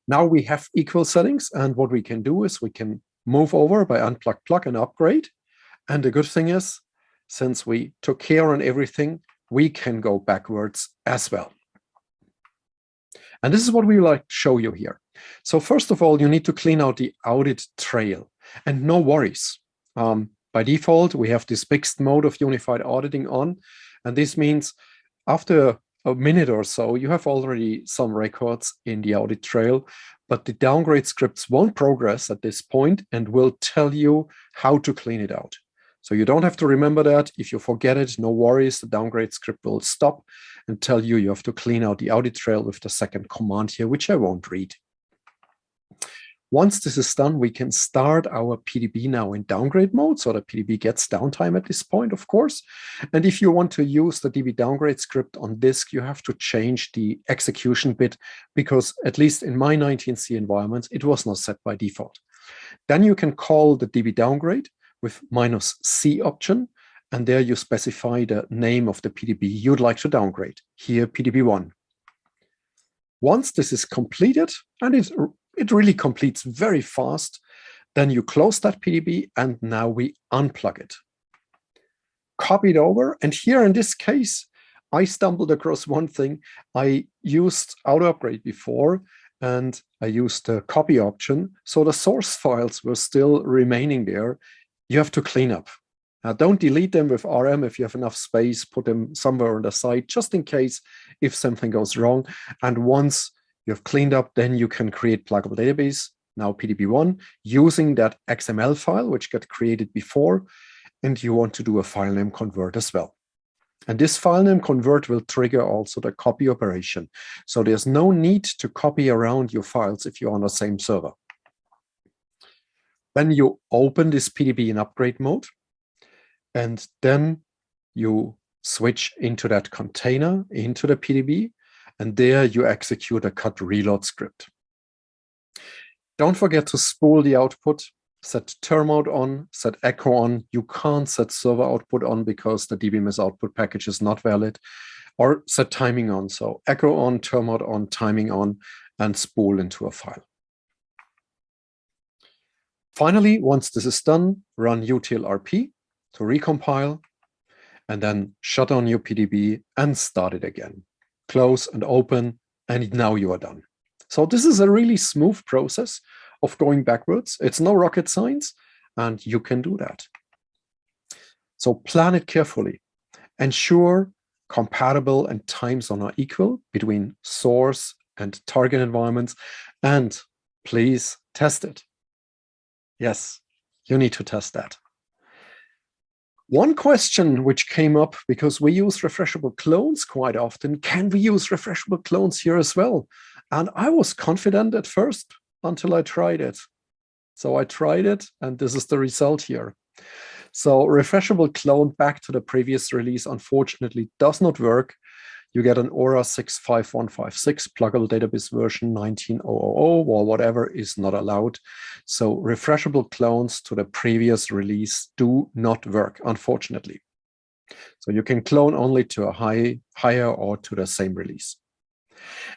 Speaker 3: Now we have equal settings, and what we can do is we can move over by Unplug-Plug and upgrade. And the good thing is, since we took care on everything, we can go backwards as well. And this is what we like to show you here. So first of all, you need to clean out the audit trail, and no worries. By default, we have this fixed mode of unified auditing on, and this means after a minute or so, you have already some records in the audit trail, but the downgrade scripts won't progress at this point and will tell you how to clean it out. So you don't have to remember that. If you forget it, no worries. The downgrade script will stop and tell you you have to clean out the audit trail with the second command here, which I won't read. Once this is done, we can start our PDB now in downgrade mode. So the PDB gets downtime at this point, of course. And if you want to use the DB downgrade script on disk, you have to change the execution bit because at least in my 19C environments, it was not set by default. Then you can call the DB downgrade with -C option, and there you specify the name of the PDB you'd like to downgrade, here PDB1. Once this is completed, and it really completes very fast, then you close that PDB, and now we unplug it. Copy it over, and here in this case, I stumbled across one thing. I used auto upgrade before, and I used the copy option, so the source files were still remaining there. You have to clean up. Now, don't delete them with RM. If you have enough space, put them somewhere on the side, just in case if something goes wrong. And once you have cleaned up, then you can create pluggable database, now PDB1, using that XML file, which got created before. And you want to do a file name convert as well. And this file name convert will trigger also the copy operation. So there's no need to copy around your files if you're on the same server. Then you open this PDB in upgrade mode, and then you switch into that container, into the PDB, and there you execute a cut reload script. Don't forget to spool the output, set term out on, set echo on. You can't set server output on because the dbms output package is not valid, or set timing on. So echo on, term out on, timing on, and spool into a file. Finally, once this is done, run util-rp to recompile, and then shut down your PDB and start it again. Close and open, and now you are done. So this is a really smooth process of going backwards. It's no rocket science, and you can do that. So plan it carefully. Ensure compatible and time zone are equal between source and target environments, and please test it. Yes, you need to test that. One question which came up, because we use refreshable clones quite often, can we use refreshable clones here as well? And I was confident at first until I tried it. So I tried it, and this is the result here. So refreshable clone back to the previous release, unfortunately, does not work. You get an Aura 65156 pluggable database version 19.000 or whatever is not allowed. So refreshable clones to the previous release do not work, unfortunately. So you can clone only to a higher or to the same release.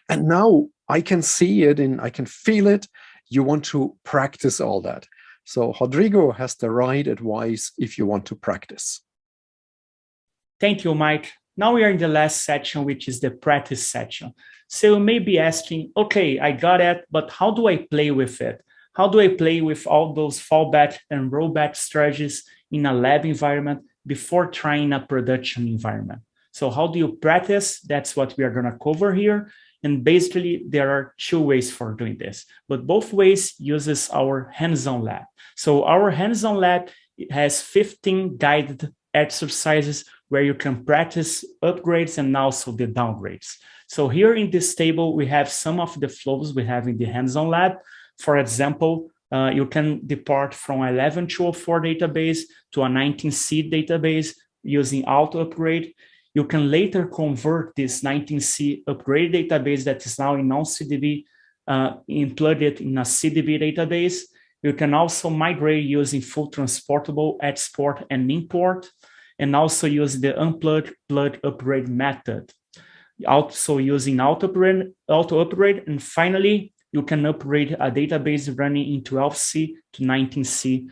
Speaker 3: And now I can see it and I can feel it. You want to practice all that. So Rodrigo has the right advice if you want to practice.
Speaker 4: Thank you, Mike. Now we are in the last section, which is the practice section. So you may be asking, okay, I got it, but how do I play with it? How do I play with all those fallback and rollback strategies in a lab environment before trying a production environment? So how do you practice? That's what we are going to cover here. And basically, there are two ways for doing this, but both ways uses our hands-on lab. So our hands-on lab has 15 guided exercises where you can practice upgrades and also the downgrades. So here in this table, we have some of the flows we have in the hands-on lab. For example, you can depart from 11204 database to a 19C database using auto upgrade. You can later convert this 19C upgrade database that is now in non-CDB and plug it in a CDB database. You can also migrate using full transportable export and import, and also use the Unplug-Plug upgrade method. Also using auto upgrade. And finally, you can upgrade a database running in 12C to 19C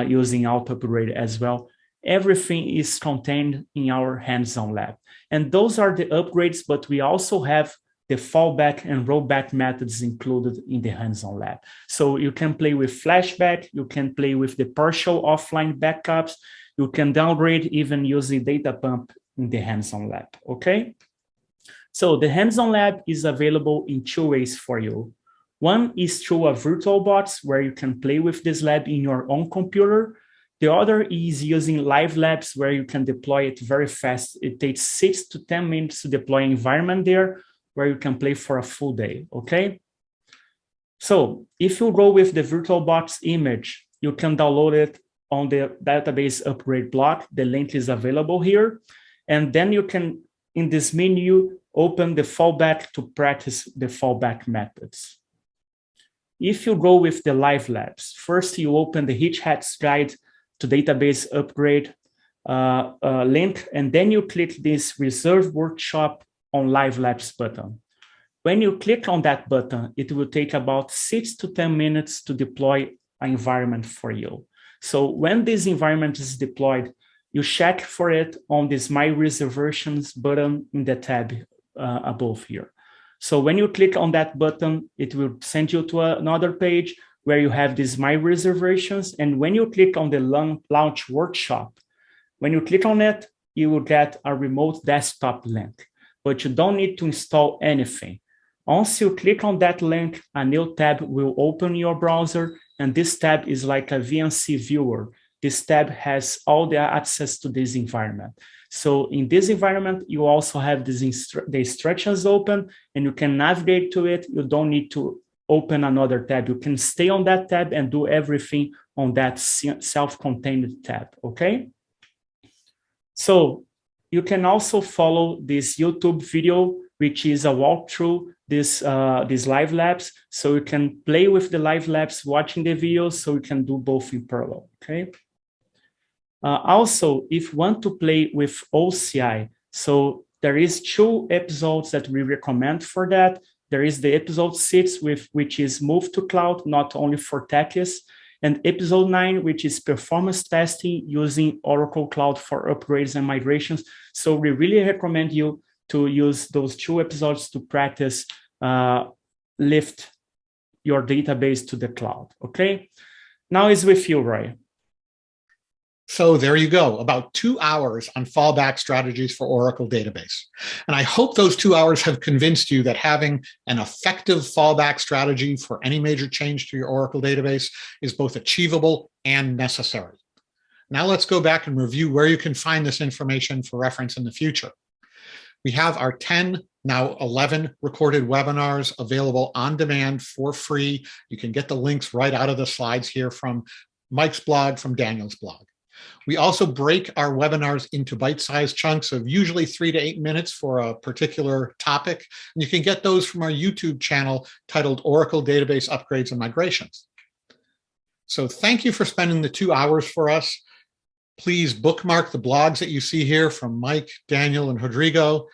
Speaker 4: using auto upgrade as well. Everything is contained in our hands-on lab. And those are the upgrades, but we also have the fallback and rollback methods included in the hands-on lab. So you can play with Flashback, you can play with the partial offline backups, you can downgrade even using data pump in the hands-on lab, okay? So the hands-on lab is available in two ways for you. One is through a virtual box where you can play with this lab in your own computer. The other is using live labs where you can deploy it very fast. It takes 6 to 10 minutes to deploy an environment there where you can play for a full day, okay? So if you go with the VirtualBox image, you can download it on the database upgrade block. The link is available here. And then you can, in this menu, open the fallback to practice the fallback methods. If you go with the live labs, first you open the Hitch Hat's Guide to Database Upgrade link, and then you click this Reserve Workshop on Live Labs button. When you click on that button, it will take about 6 to 10 minutes to deploy an environment for you. So when this environment is deployed, you check for it on this My Reservations button in the tab above here. So when you click on that button, it will send you to another page where you have this My Reservations. And when you click on the Launch Workshop, when you click on it, you will get a remote desktop link, but you don't need to install anything. Once you click on that link, a new tab will open in your browser, and this tab is like a VNC viewer. This tab has all the access to this environment. So in this environment, you also have the instructions open, and you can navigate to it. You don't need to open another tab. You can stay on that tab and do everything on that self-contained tab, okay? So you can also follow this YouTube video, which is a walkthrough these live labs. So you can play with the live labs, watching the videos, so you can do both in parallel, okay? Also, if you want to play with OCI, so there is 2 episodes that we recommend for that. There is the episode 6, which is Move to Cloud, not only for techies, and episode 9, which is performance testing using Oracle Cloud for upgrades and migrations. So we really recommend you to use those 2 episodes to practice lift your database to the cloud, okay? Now it's with you, Roy.
Speaker 1: So there you go, about 2 hours on fallback strategies for Oracle database. And I hope those 2 hours have convinced you that having an effective fallback strategy for any major change to your Oracle database is both achievable and necessary. Now let's go back and review where you can find this information for reference in the future. We have our 10, now 11 recorded webinars available on demand for free. You can get the links right out of the slides here from Mike's blog, from Daniel's blog. We also break our webinars into bite-sized chunks of usually 3 to 8 minutes for a particular topic. And you can get those from our YouTube channel titled Oracle Database Upgrades and Migrations. So thank you for spending the 2 hours for us. Please bookmark the blogs that you see here from Mike, Daniel, and Rodrigo.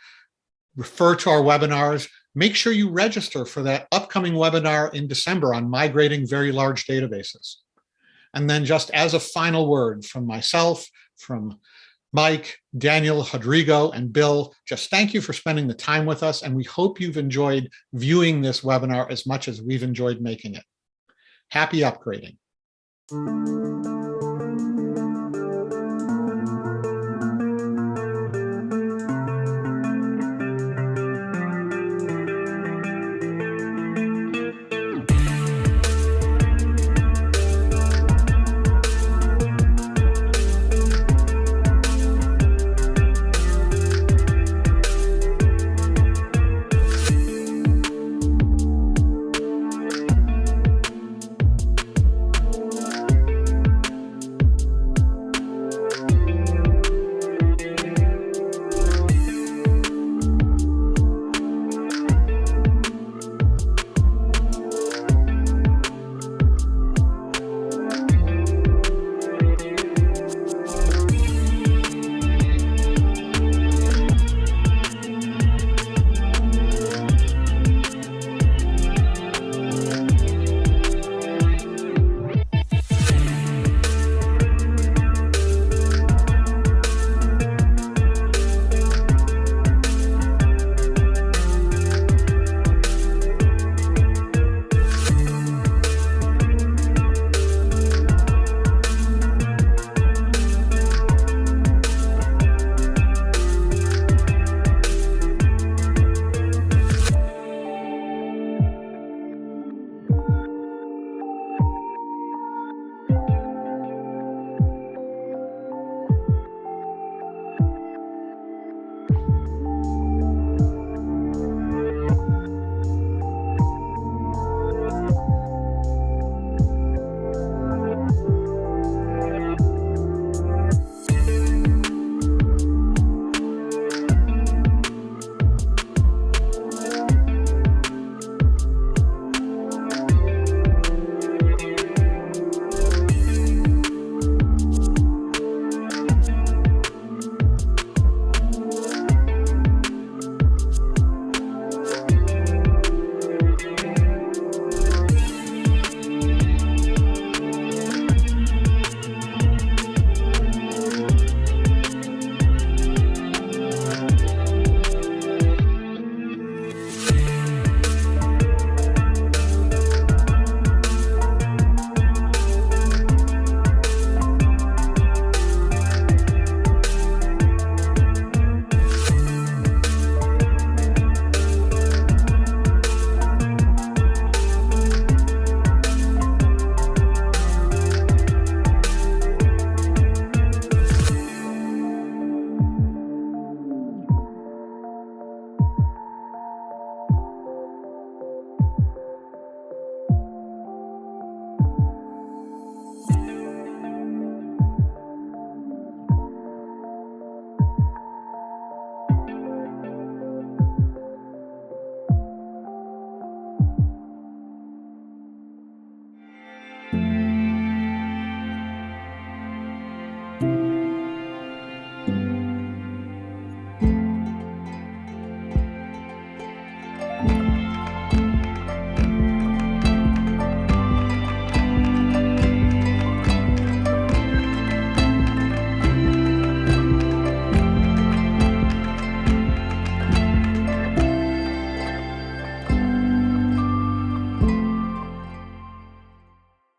Speaker 1: Refer to our webinars. Make sure you register for that upcoming webinar in December on migrating very large databases. And then just as a final word from myself, from Mike, Daniel, Rodrigo, and Bill, just thank you for spending the time with us, and we hope you've enjoyed viewing this webinar as much as we've enjoyed making it. Happy upgrading.